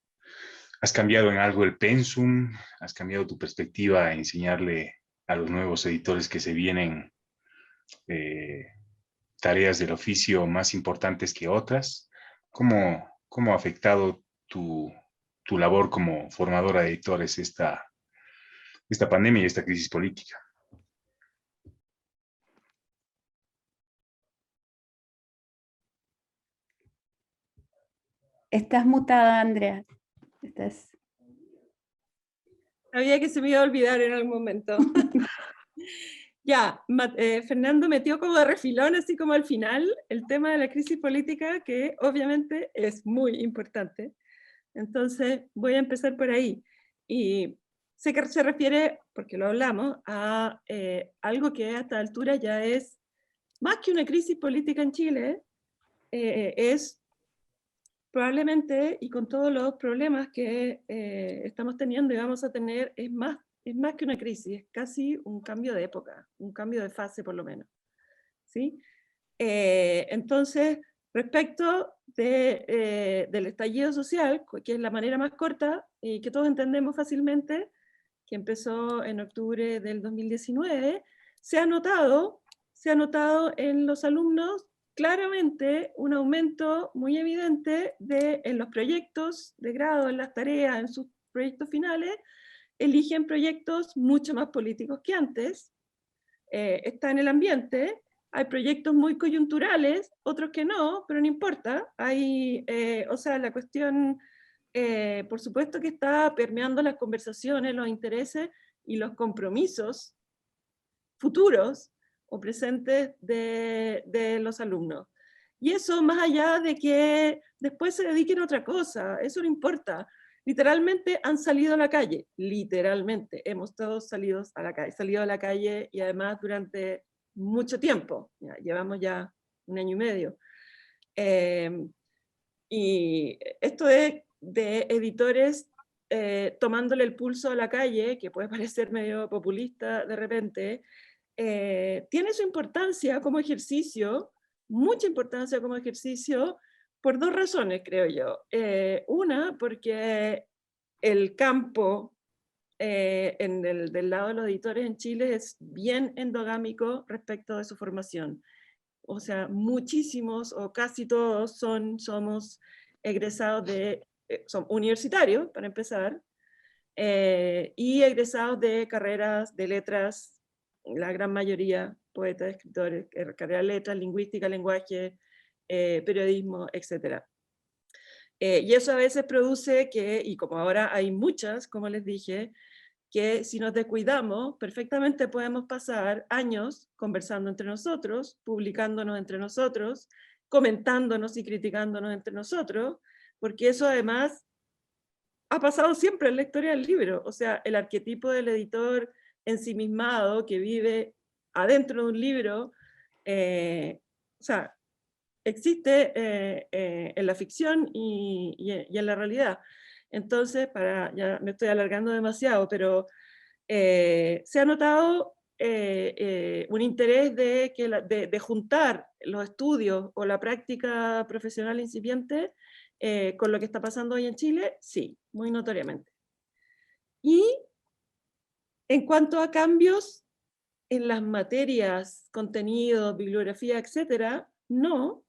en algo el pensum, has cambiado tu perspectiva a enseñarle a los nuevos editores que se vienen tareas del oficio más importantes que otras. ¿Cómo ha afectado tu labor como formadora de editores esta pandemia y esta crisis política? Estás mutada, Andrea. Sabía que se me iba a olvidar en algún momento. Ya, Fernando metió como de refilón, así como al final, el tema de la crisis política, que obviamente es muy importante. Entonces, voy a empezar por ahí. Y sé que se refiere, porque lo hablamos, a algo que a esta altura ya es más que una crisis política en Chile, es probablemente, y con todos los problemas que estamos teniendo y vamos a tener, es más que una crisis, es casi un cambio de época, un cambio de fase por lo menos. ¿Sí? Entonces, respecto del estallido social, que es la manera más corta y que todos entendemos fácilmente, que empezó en octubre del 2019, se ha notado en los alumnos claramente un aumento muy evidente en los proyectos de grado, en las tareas, en sus proyectos finales, eligen proyectos mucho más políticos que antes. Está en el ambiente, hay proyectos muy coyunturales, otros que no, pero no importa. O sea, la cuestión, por supuesto que está permeando las conversaciones, los intereses y los compromisos futuros o presentes de los alumnos. Y eso, más allá de que después se dediquen a otra cosa, eso no importa. Literalmente han salido a la calle, literalmente, hemos todos salido a la calle y además durante mucho tiempo, llevamos ya 1 año y medio. Y esto de editores tomándole el pulso a la calle, que puede parecer medio populista de repente, tiene su importancia como ejercicio, mucha importancia como ejercicio, por 2 razones, creo yo. Una, porque el campo del lado de los editores en Chile es bien endogámico respecto de su formación. O sea, muchísimos o casi todos somos egresados son universitarios, para empezar, y egresados de carreras de letras, la gran mayoría, poetas, escritores, carrera de letras, lingüística, lenguaje, periodismo, etc. Y eso a veces produce que, y como ahora hay muchas, como les dije, que si nos descuidamos, perfectamente podemos pasar años conversando entre nosotros, publicándonos entre nosotros, comentándonos y criticándonos entre nosotros, porque eso además ha pasado siempre en la historia del libro. O sea, el arquetipo del editor ensimismado que vive adentro de un libro, o sea, existe en la ficción y en la realidad. Entonces, ya me estoy alargando demasiado, pero se ha notado un interés de juntar los estudios o la práctica profesional incipiente con lo que está pasando hoy en Chile, sí, muy notoriamente. Y en cuanto a cambios en las materias, contenidos, bibliografía, etcétera, no.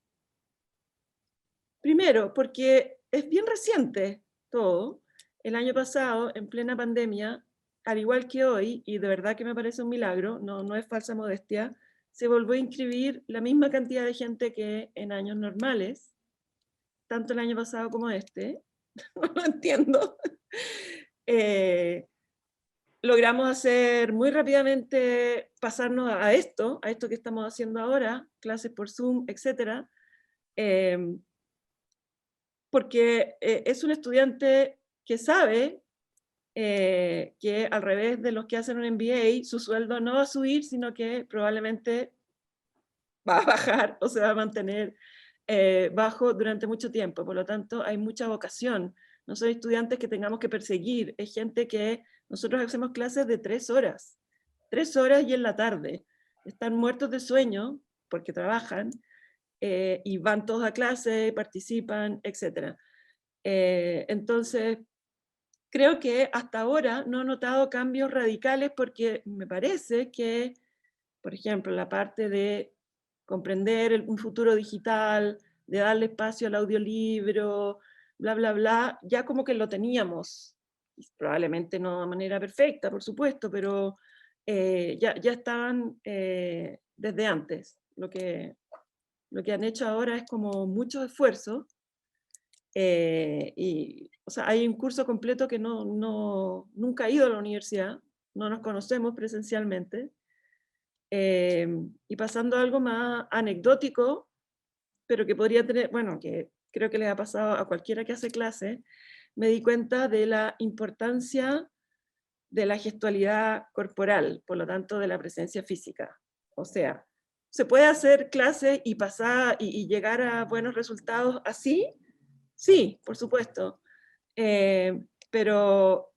Primero, porque es bien reciente todo. El año pasado, en plena pandemia, al igual que hoy, y de verdad que me parece un milagro, no es falsa modestia, se volvió a inscribir la misma cantidad de gente que en años normales, tanto el año pasado como este. No lo entiendo. Logramos hacer muy rápidamente, pasarnos a esto que estamos haciendo ahora, clases por Zoom, etc. Porque es un estudiante que sabe que al revés de los que hacen un MBA, su sueldo no va a subir, sino que probablemente va a bajar o se va a mantener bajo durante mucho tiempo. Por lo tanto, hay mucha vocación. No son estudiantes que tengamos que perseguir, es gente que nosotros hacemos clases de 3 horas. 3 horas y en la tarde. Están muertos de sueño porque trabajan y van todos a clase, participan, etc. Entonces, creo que hasta ahora no he notado cambios radicales porque me parece que, por ejemplo, la parte de comprender un futuro digital, de darle espacio al audiolibro, bla, bla, bla, ya como que lo teníamos. Probablemente no de manera perfecta, por supuesto, pero ya estaban desde antes. Lo que han hecho ahora es como mucho esfuerzo. O sea, hay un curso completo que nunca ha ido a la universidad, no nos conocemos presencialmente. Y pasando a algo más anecdótico, pero que podría tener, bueno, que creo que les ha pasado a cualquiera que hace clase, me di cuenta de la importancia de la gestualidad corporal, por lo tanto de la presencia física. O sea, ¿se puede hacer clase y pasar y llegar a buenos resultados así? Sí, por supuesto. Pero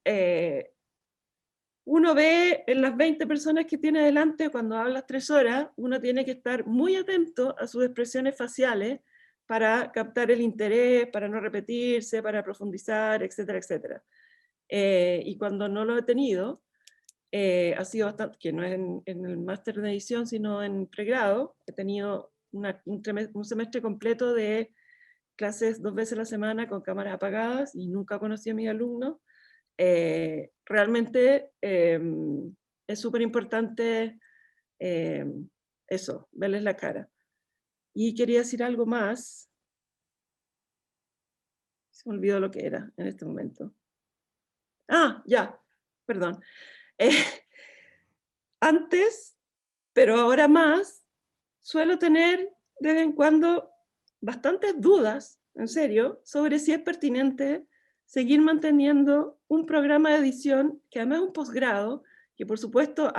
uno ve en las 20 personas que tiene delante, cuando hablas 3 horas, uno tiene que estar muy atento a sus expresiones faciales para captar el interés, para no repetirse, para profundizar, etcétera, etcétera. Y cuando no lo he tenido, ha sido bastante, que no es en el máster de edición, sino en pregrado, he tenido un semestre completo de clases 2 veces a la semana con cámaras apagadas y nunca conocí a mis alumnos. Realmente es súper importante eso, verles la cara. Y quería decir algo más. Se me olvidó lo que era en este momento. Ah, ya, perdón. Antes, pero ahora más, suelo tener de vez en cuando bastantes dudas, en serio, sobre si es pertinente seguir manteniendo un programa de edición que además es un posgrado, que por supuesto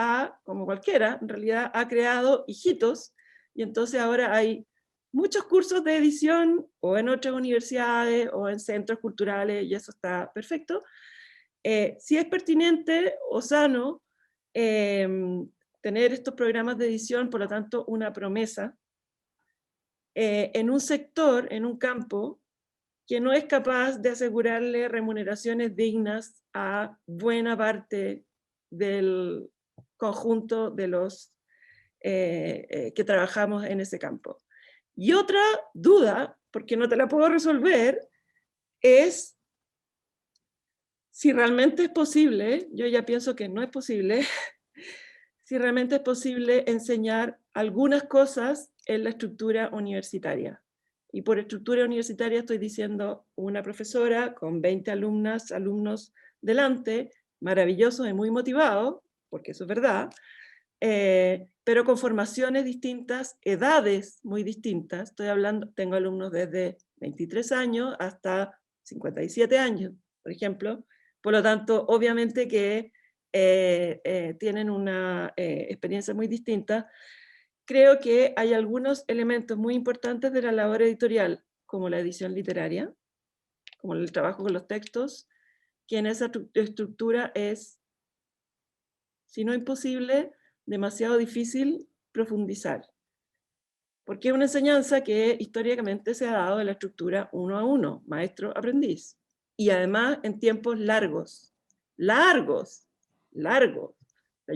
como cualquiera, en realidad ha creado hijitos, y entonces ahora hay muchos cursos de edición o en otras universidades o en centros culturales, y eso está perfecto. Si es pertinente o sano tener estos programas de edición, por lo tanto, una promesa, en un sector, en un campo, que no es capaz de asegurarle remuneraciones dignas a buena parte del conjunto de los que trabajamos en ese campo. Y otra duda, porque no te la puedo resolver, es si realmente es posible, yo ya pienso que no es posible, si realmente es posible enseñar algunas cosas en la estructura universitaria. Y por estructura universitaria estoy diciendo una profesora con 20 alumnos delante, maravillosos y muy motivados, porque eso es verdad, pero con formaciones distintas, edades muy distintas. Estoy hablando, tengo alumnos desde 23 años hasta 57 años, por ejemplo. Por lo tanto, obviamente que tienen una experiencia muy distinta. Creo que hay algunos elementos muy importantes de la labor editorial, como la edición literaria, como el trabajo con los textos, que en esa estructura es, si no imposible, demasiado difícil profundizar. Porque es una enseñanza que históricamente se ha dado en la estructura 1 a 1, maestro-aprendiz. Y además en tiempos largos. Largos.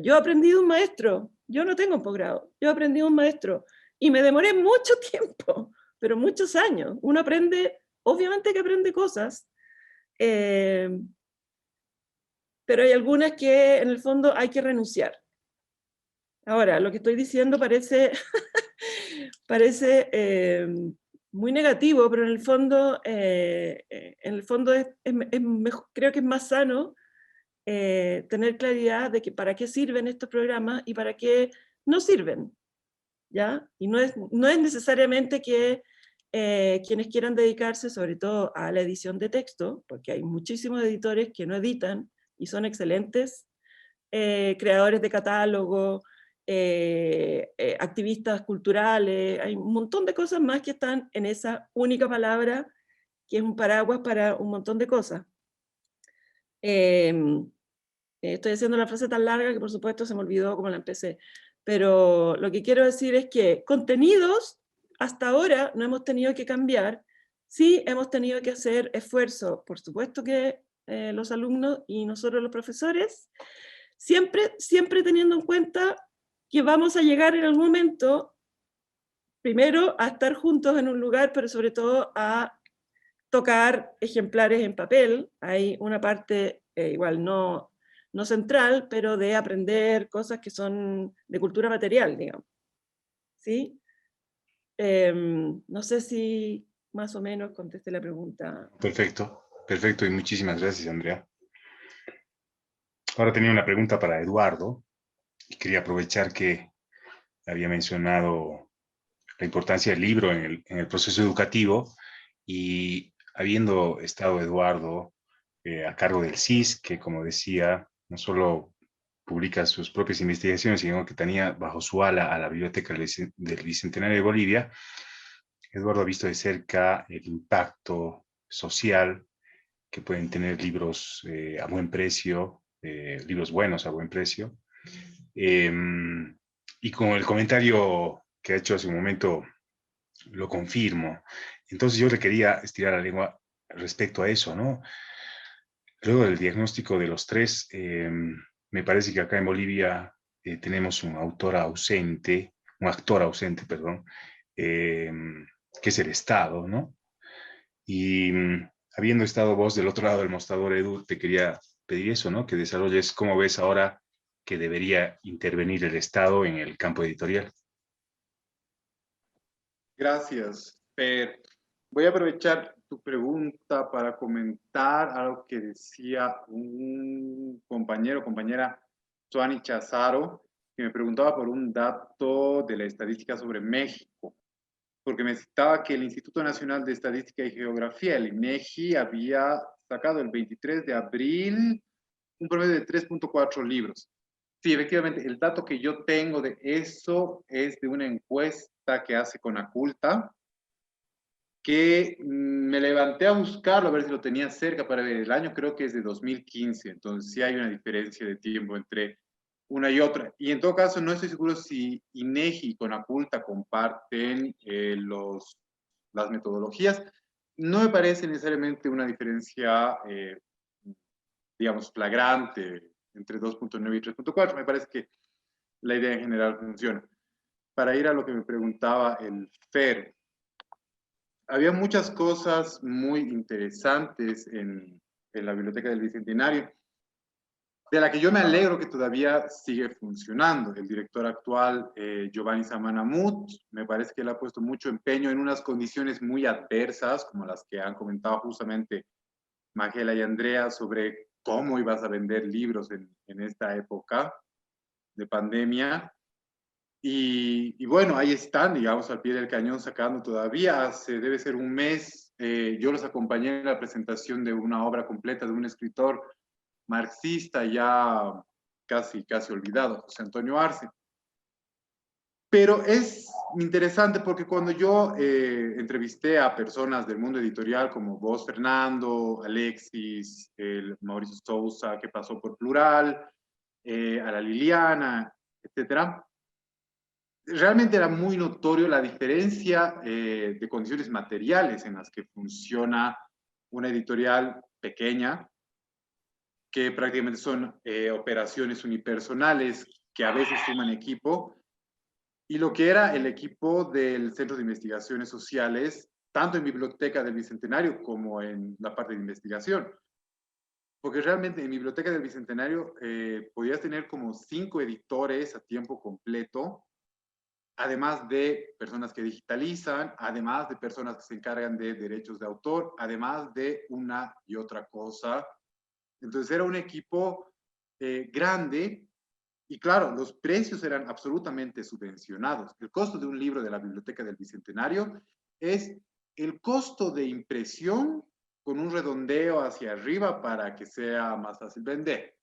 Yo aprendí de un maestro, yo no tengo un posgrado, yo aprendí de un maestro y me demoré mucho tiempo, pero muchos años. Uno aprende, obviamente que aprende cosas, pero hay algunas que en el fondo hay que renunciar. Ahora, lo que estoy diciendo parece, parece muy negativo, pero en el fondo mejor, creo que es más sano tener claridad de que para qué sirven estos programas y para qué no sirven, ¿ya? Y no es necesariamente que quienes quieran dedicarse sobre todo a la edición de texto, porque hay muchísimos editores que no editan y son excelentes creadores de catálogo, activistas culturales, hay un montón de cosas más que están en esa única palabra que es un paraguas para un montón de cosas. Estoy haciendo la frase tan larga que por supuesto se me olvidó cómo la empecé, pero lo que quiero decir es que contenidos hasta ahora no hemos tenido que cambiar, sí hemos tenido que hacer esfuerzo, por supuesto que los alumnos y nosotros los profesores, siempre teniendo en cuenta que vamos a llegar en algún momento, primero a estar juntos en un lugar, pero sobre todo a tocar ejemplares en papel. Hay una parte igual no central, pero de aprender cosas que son de cultura material, digamos. ¿Sí? No sé si más o menos contesté la pregunta. Perfecto, perfecto, y muchísimas gracias, Andrea. Ahora tenía una pregunta para Eduardo, y quería aprovechar que había mencionado la importancia del libro en el proceso educativo, y habiendo estado Eduardo a cargo del CIS, que como decía, no solo publica sus propias investigaciones, sino que tenía bajo su ala a la Biblioteca del Bicentenario de Bolivia, Eduardo ha visto de cerca el impacto social que pueden tener libros a buen precio, libros buenos a buen precio. Y con el comentario que ha hecho hace un momento, lo confirmo. Entonces yo le quería estirar la lengua respecto a eso, ¿no? Luego del diagnóstico de los tres, me parece que acá en Bolivia tenemos un actor ausente, perdón, que es el Estado, ¿no? Y habiendo estado vos del otro lado del mostrador, Edu, te quería pedir eso, ¿no? Que desarrolles cómo ves ahora que debería intervenir el Estado en el campo editorial. Gracias, Per. Voy a aprovechar tu pregunta para comentar algo que decía un compañera, Suani Chazaro, que me preguntaba por un dato de la estadística sobre México, porque me citaba que el Instituto Nacional de Estadística y Geografía, el INEGI, había sacado el 23 de abril un promedio de 3.4 libros. Sí, efectivamente, el dato que yo tengo de eso es de una encuesta que hace Conaculta, que me levanté a buscarlo, a ver si lo tenía cerca para ver el año, creo que es de 2015, entonces sí hay una diferencia de tiempo entre una y otra. Y en todo caso, no estoy seguro si INEGI y Conaculta comparten las metodologías. No me parece necesariamente una diferencia, digamos, flagrante entre 2.9 y 3.4. Me parece que la idea en general funciona. Para ir a lo que me preguntaba el Fer, había muchas cosas muy interesantes en la Biblioteca del Bicentenario, de la que yo me alegro que todavía sigue funcionando. El director actual, Giovanni Samanamut, me parece que él ha puesto mucho empeño en unas condiciones muy adversas, como las que han comentado justamente Magela y Andrea, sobre cómo ibas a vender libros en esta época de pandemia. Y bueno, ahí están, digamos, al pie del cañón sacando todavía. Debe ser un mes, yo los acompañé en la presentación de una obra completa de un escritor marxista ya casi olvidado, José Antonio Arce. Pero es interesante porque cuando yo entrevisté a personas del mundo editorial como vos, Fernando, Alexis, Mauricio Sousa, que pasó por Plural, a la Liliana, etcétera, realmente era muy notorio la diferencia de condiciones materiales en las que funciona una editorial pequeña, que prácticamente son operaciones unipersonales que a veces suman equipo, y lo que era el equipo del Centro de Investigaciones Sociales, tanto en Biblioteca del Bicentenario como en la parte de investigación. Porque realmente en Biblioteca del Bicentenario podías tener como 5 editores a tiempo completo, además de personas que digitalizan, además de personas que se encargan de derechos de autor, además de una y otra cosa. Entonces era un equipo grande y claro, los precios eran absolutamente subvencionados. El costo de un libro de la Biblioteca del Bicentenario es el costo de impresión con un redondeo hacia arriba para que sea más fácil vender.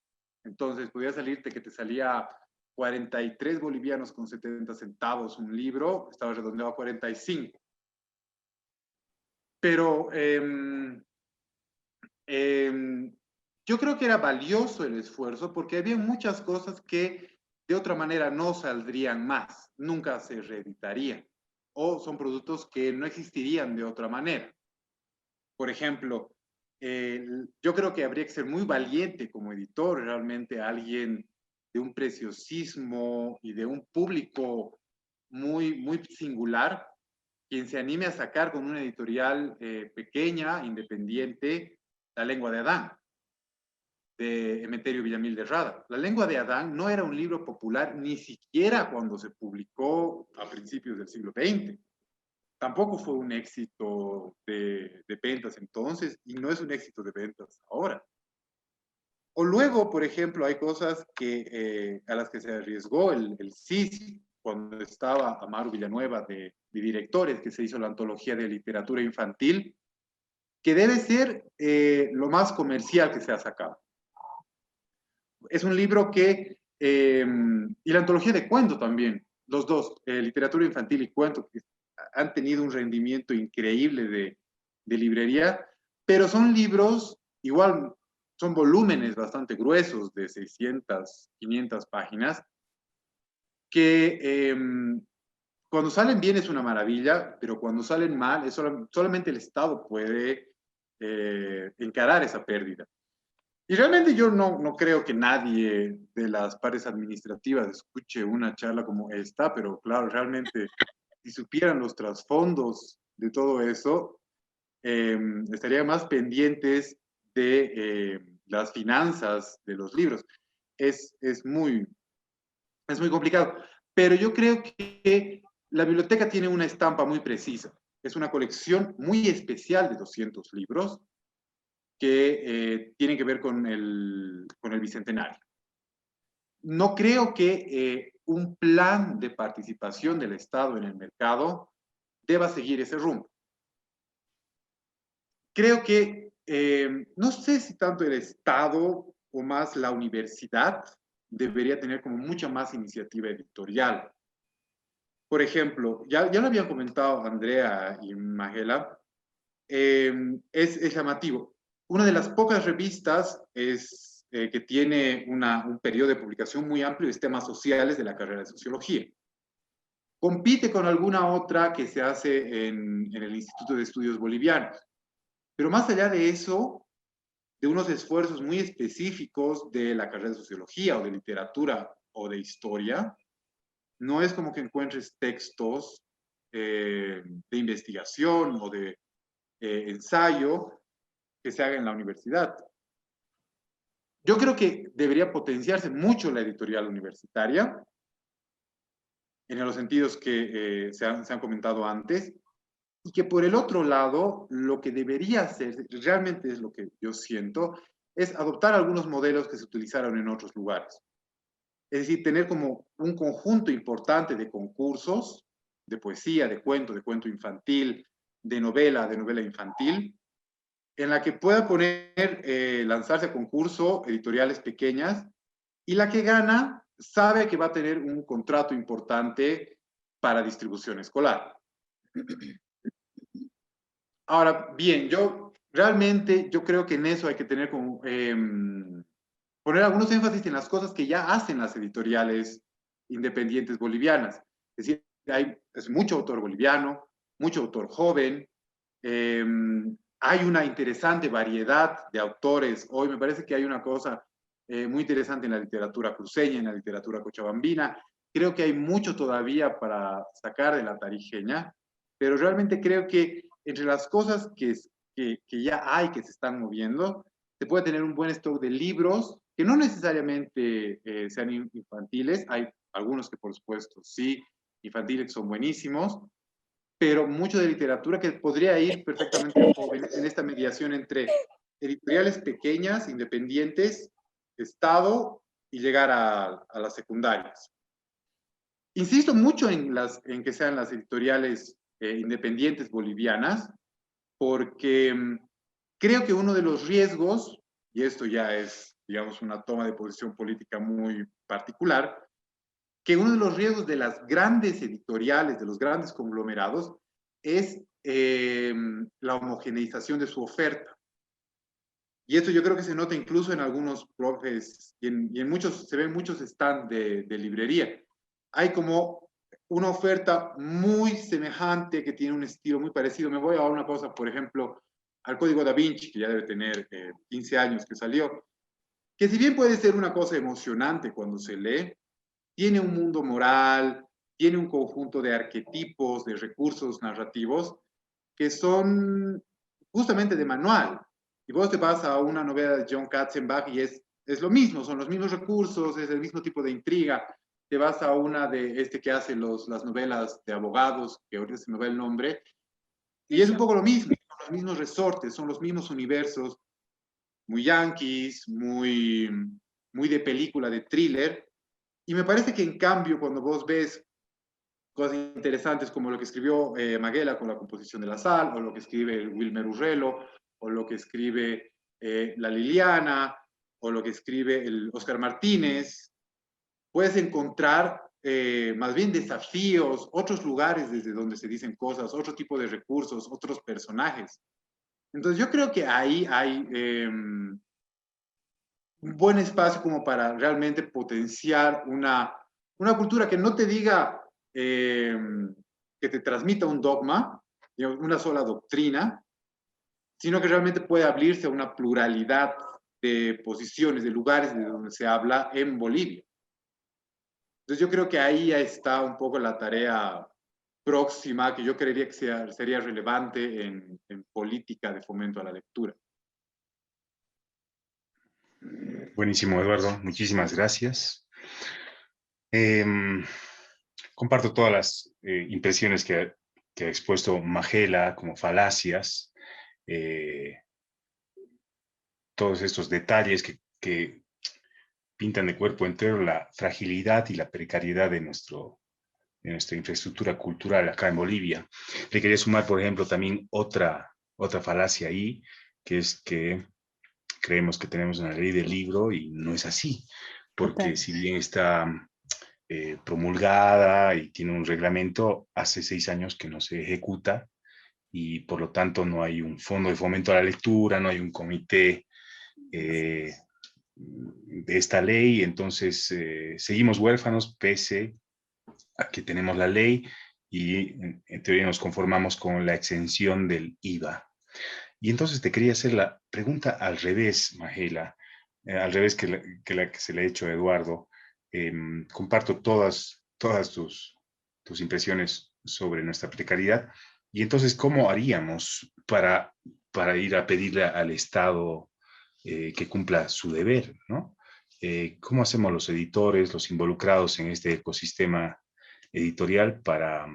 Entonces podía salirte que te salía 43 bolivianos con 70 centavos un libro, estaba redondeado a 45. Pero yo creo que era valioso el esfuerzo porque había muchas cosas que de otra manera no saldrían más, nunca se reeditarían, o son productos que no existirían de otra manera. Por ejemplo, yo creo que habría que ser muy valiente como editor, realmente alguien de un preciosismo y de un público muy, muy singular, quien se anime a sacar con una editorial pequeña, independiente, La lengua de Adán, de Emeterio Villamil de Rada. La lengua de Adán no era un libro popular ni siquiera cuando se publicó a principios del siglo XX. Tampoco fue un éxito de ventas entonces y no es un éxito de ventas ahora. O luego, por ejemplo, hay cosas que, a las que se arriesgó el CIS cuando estaba Amaro Villanueva de directores, que se hizo la antología de literatura infantil, que debe ser lo más comercial que se ha sacado. Es un libro que, y la antología de cuento también, los dos, literatura infantil y cuento, que han tenido un rendimiento increíble de librería, pero son libros, igual, son volúmenes bastante gruesos, de 600, 500 páginas, que cuando salen bien es una maravilla, pero cuando salen mal, solamente el Estado puede encarar esa pérdida. Y realmente yo no creo que nadie de las pares administrativas escuche una charla como esta, pero claro, realmente si supieran los trasfondos de todo eso, estarían más pendientes de las finanzas de los libros. Es muy complicado, pero yo creo que la biblioteca tiene una estampa muy precisa. Es una colección muy especial de 200 libros, que tienen que ver con el Bicentenario. No creo que un plan de participación del Estado en el mercado deba seguir ese rumbo. Creo que, no sé si tanto el Estado o más la universidad debería tener como mucha más iniciativa editorial. Por ejemplo, ya lo habían comentado Andrea y Magela, es llamativo. Una de las pocas revistas que tiene un periodo de publicación muy amplio es temas sociales de la carrera de sociología. Compite con alguna otra que se hace en el Instituto de Estudios Bolivianos. Pero más allá de eso, de unos esfuerzos muy específicos de la carrera de sociología o de literatura o de historia, no es como que encuentres textos de investigación o de ensayo que se haga en la universidad. Yo creo que debería potenciarse mucho la editorial universitaria, en los sentidos que se han comentado antes, y que por el otro lado, lo que debería hacer, realmente es lo que yo siento, es adoptar algunos modelos que se utilizaron en otros lugares. Es decir, tener como un conjunto importante de concursos, de poesía, de cuento infantil, de novela infantil, en la que pueda lanzarse a concurso editoriales pequeñas, y la que gana sabe que va a tener un contrato importante para distribución escolar. Ahora, bien, realmente yo creo que en eso hay que tener como, poner algunos énfasis en las cosas que ya hacen las editoriales independientes bolivianas. Es decir, es mucho autor boliviano, mucho autor joven, hay una interesante variedad de autores. Hoy me parece que hay una cosa muy interesante en la literatura cruceña, en la literatura cochabambina. Creo que hay mucho todavía para sacar de la tarijeña, pero realmente creo que entre las cosas que ya hay, que se están moviendo, se puede tener un buen stock de libros que no necesariamente sean infantiles. Hay algunos que por supuesto sí, infantiles que son buenísimos, pero mucho de literatura que podría ir perfectamente a jóvenes en esta mediación entre editoriales pequeñas, independientes, Estado y llegar a las secundarias. Insisto mucho en que sean las editoriales independientes bolivianas, porque creo que uno de los riesgos, y esto ya es, digamos, una toma de posición política muy particular, que uno de los riesgos de las grandes editoriales, de los grandes conglomerados, es la homogeneización de su oferta. Y esto yo creo que se nota incluso en algunos profes, y en muchos, se ven muchos stands de librería. Hay como una oferta muy semejante, que tiene un estilo muy parecido. Me voy a dar una cosa, por ejemplo, al Código Da Vinci, que ya debe tener 15 años que salió, que si bien puede ser una cosa emocionante cuando se lee, tiene un mundo moral, tiene un conjunto de arquetipos, de recursos narrativos, que son justamente de manual. Y vos te vas a una novela de John Katzenbach y es lo mismo, son los mismos recursos, es el mismo tipo de intriga. Te vas a una de este que hace las novelas de abogados, que ahorita se me va el nombre, y es un poco lo mismo, son los mismos resortes, son los mismos universos, muy yanquis, muy de película, de thriller. Y me parece que en cambio, cuando vos ves cosas interesantes como lo que escribió Maguela con la composición de la sal, o lo que escribe Wilmer Urrelo, o lo que escribe la Liliana, o lo que escribe el Oscar Martínez, puedes encontrar más bien desafíos, otros lugares desde donde se dicen cosas, otro tipo de recursos, otros personajes. Entonces yo creo que ahí hay un buen espacio como para realmente potenciar una cultura que no te diga que te transmita un dogma, una sola doctrina, sino que realmente puede abrirse a una pluralidad de posiciones, de lugares de donde se habla en Bolivia. Entonces yo creo que ahí ya está un poco la tarea próxima, que yo creería que sería relevante en política de fomento a la lectura. Buenísimo, Eduardo. Muchísimas gracias. Comparto todas las impresiones que ha expuesto Maguela como falacias, todos estos detalles que pintan de cuerpo entero la fragilidad y la precariedad de nuestra infraestructura cultural acá en Bolivia. Le quería sumar, por ejemplo, también otra falacia ahí, que es que creemos que tenemos una ley del libro y no es así, porque si bien está promulgada y tiene un reglamento, hace 6 años que no se ejecuta y por lo tanto no hay un fondo de fomento a la lectura, no hay un comité de esta ley, entonces seguimos huérfanos pese a que tenemos la ley y en teoría nos conformamos con la exención del IVA. Y entonces te quería hacer la pregunta al revés, Maguela, al revés que la que se le ha hecho a Eduardo. Comparto todas tus impresiones sobre nuestra precariedad. Y entonces, ¿cómo haríamos para ir a pedirle al Estado que cumpla su deber, ¿no? ¿Cómo hacemos los editores, los involucrados en este ecosistema editorial para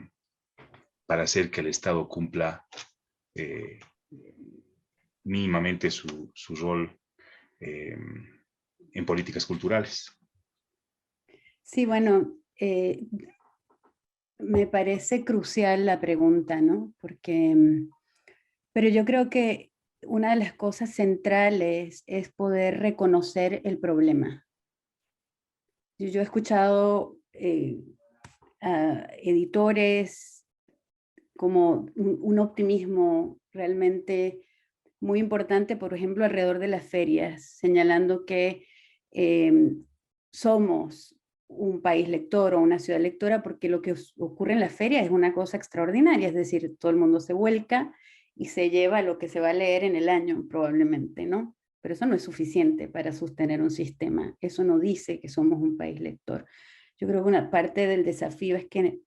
hacer que el Estado cumpla mínimamente su rol en políticas culturales? Sí, bueno, me parece crucial la pregunta, ¿no? Pero yo creo que una de las cosas centrales es poder reconocer el problema. Yo he escuchado editores, como un optimismo realmente muy importante, por ejemplo, alrededor de las ferias, señalando que somos un país lector o una ciudad lectora, porque lo que ocurre en las ferias es una cosa extraordinaria, es decir, todo el mundo se vuelca y se lleva lo que se va a leer en el año, probablemente, ¿no? Pero eso no es suficiente para sostener un sistema, eso no dice que somos un país lector. Yo creo que una parte del desafío es que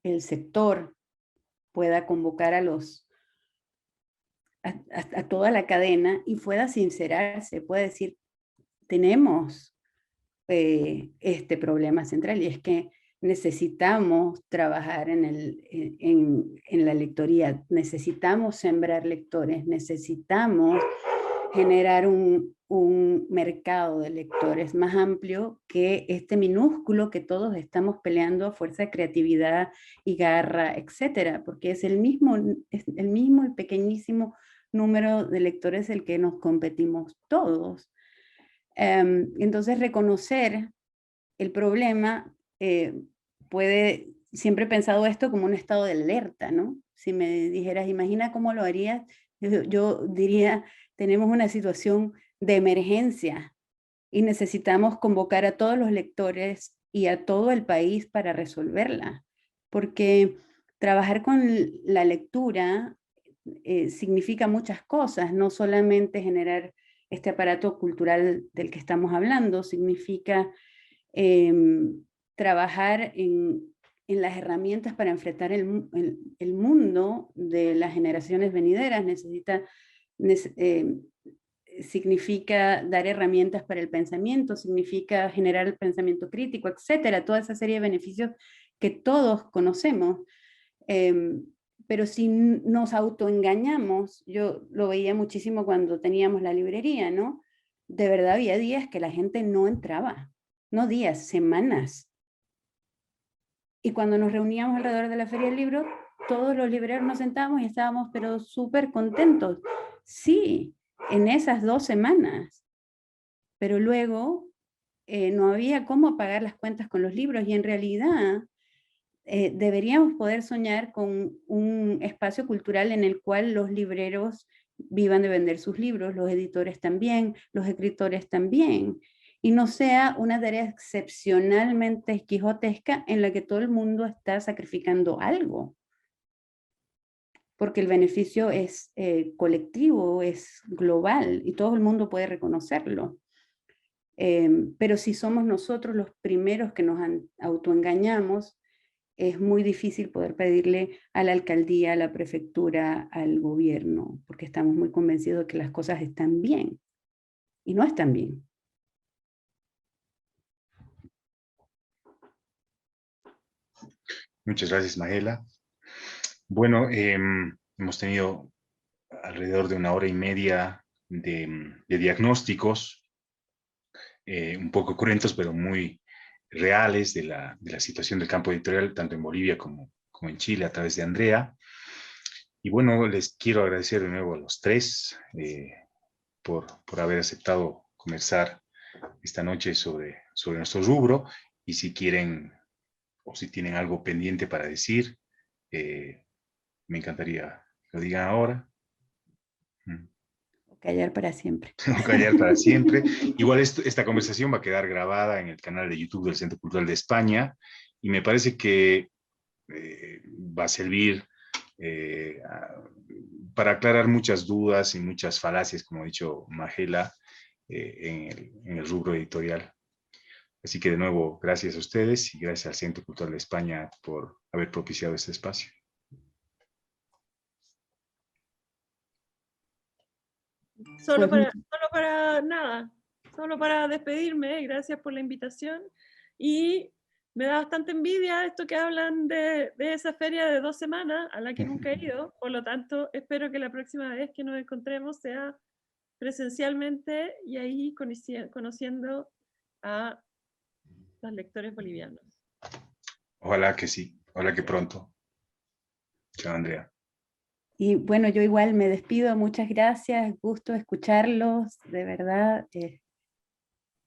el sector pueda convocar a toda la cadena y pueda sincerarse, pueda decir, tenemos este problema central, y es que necesitamos trabajar en la lectoría, necesitamos sembrar lectores, necesitamos generar un mercado de lectores más amplio que este minúsculo que todos estamos peleando a fuerza de creatividad y garra, etcétera, porque es el mismo y pequeñísimo número de lectores el que nos competimos todos. Entonces reconocer el problema siempre he pensado esto como un estado de alerta, ¿no? Si me dijeras, imagina cómo lo harías, yo diría, tenemos una situación de emergencia y necesitamos convocar a todos los lectores y a todo el país para resolverla, porque trabajar con la lectura significa muchas cosas, no solamente generar este aparato cultural del que estamos hablando, significa trabajar en las herramientas para enfrentar el mundo de las generaciones venideras, significa dar herramientas para el pensamiento, significa generar el pensamiento crítico, etcétera, toda esa serie de beneficios que todos conocemos. Pero si nos autoengañamos, yo lo veía muchísimo cuando teníamos la librería, ¿no? De verdad había días que la gente no entraba, no días, semanas. Y cuando nos reuníamos alrededor de la Feria del Libro, todos los libreros nos sentábamos y estábamos pero súper contentos. Sí, en esas 2 semanas. Pero luego no había cómo pagar las cuentas con los libros, y en realidad deberíamos poder soñar con un espacio cultural en el cual los libreros vivan de vender sus libros, los editores también, los escritores también, y no sea una tarea excepcionalmente quijotesca en la que todo el mundo está sacrificando algo, porque el beneficio es colectivo, es global, y todo el mundo puede reconocerlo. Pero si somos nosotros los primeros que nos autoengañamos, es muy difícil poder pedirle a la alcaldía, a la prefectura, al gobierno, porque estamos muy convencidos de que las cosas están bien, y no están bien. Muchas gracias, Mahela. Bueno, hemos tenido alrededor de 1 hora y media de diagnósticos, un poco cruentos, pero muy reales de la situación del campo editorial, tanto en Bolivia como en Chile, a través de Andrea. Y bueno, les quiero agradecer de nuevo a los tres por haber aceptado conversar esta noche sobre nuestro rubro, y si quieren o si tienen algo pendiente para decir, me encantaría que lo digan ahora. O callar para siempre. O callar para siempre. Igual esta conversación va a quedar grabada en el canal de YouTube del Centro Cultural de España, y me parece que va a servir para aclarar muchas dudas y muchas falacias, como ha dicho Mahela, en el rubro editorial. Así que de nuevo, gracias a ustedes y gracias al Centro Cultural de España por haber propiciado este espacio. Solo para despedirme, gracias por la invitación, y me da bastante envidia esto que hablan de esa feria de 2 semanas a la que nunca he ido, por lo tanto espero que la próxima vez que nos encontremos sea presencialmente y ahí conociendo a los lectores bolivianos. Ojalá que sí, ojalá que pronto. Chao, Andrea. Y bueno, yo igual me despido, muchas gracias, gusto escucharlos, de verdad.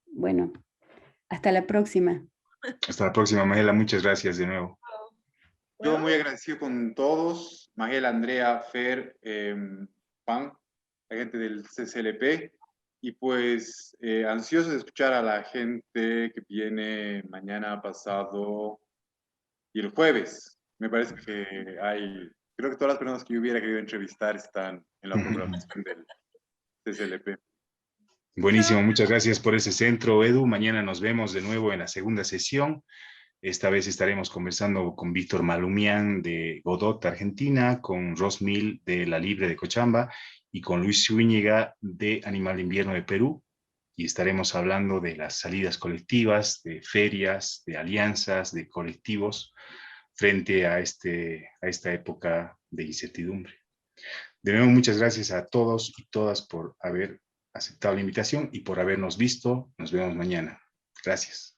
Bueno, hasta la próxima. Hasta la próxima, Magela. Muchas gracias de nuevo. Yo Bueno, muy agradecido con todos, Magela, Andrea, Fer, Juan, la gente del CCLP, y pues ansioso de escuchar a la gente que viene mañana, pasado y el jueves. Me parece que creo que todas las personas que yo hubiera querido entrevistar están en la programación del CCLP. Buenísimo, muchas gracias por ese centro, Edu. Mañana nos vemos de nuevo en la segunda sesión. Esta vez estaremos conversando con Víctor Malumian de Godot, Argentina, con Ros Mil de La Libre de Cochamba y con Luis Zúñiga de Animal de Invierno de Perú. Y estaremos hablando de las salidas colectivas, de ferias, de alianzas, de colectivos frente a esta época de incertidumbre. De nuevo, muchas gracias a todos y todas por haber aceptado la invitación y por habernos visto. Nos vemos mañana. Gracias.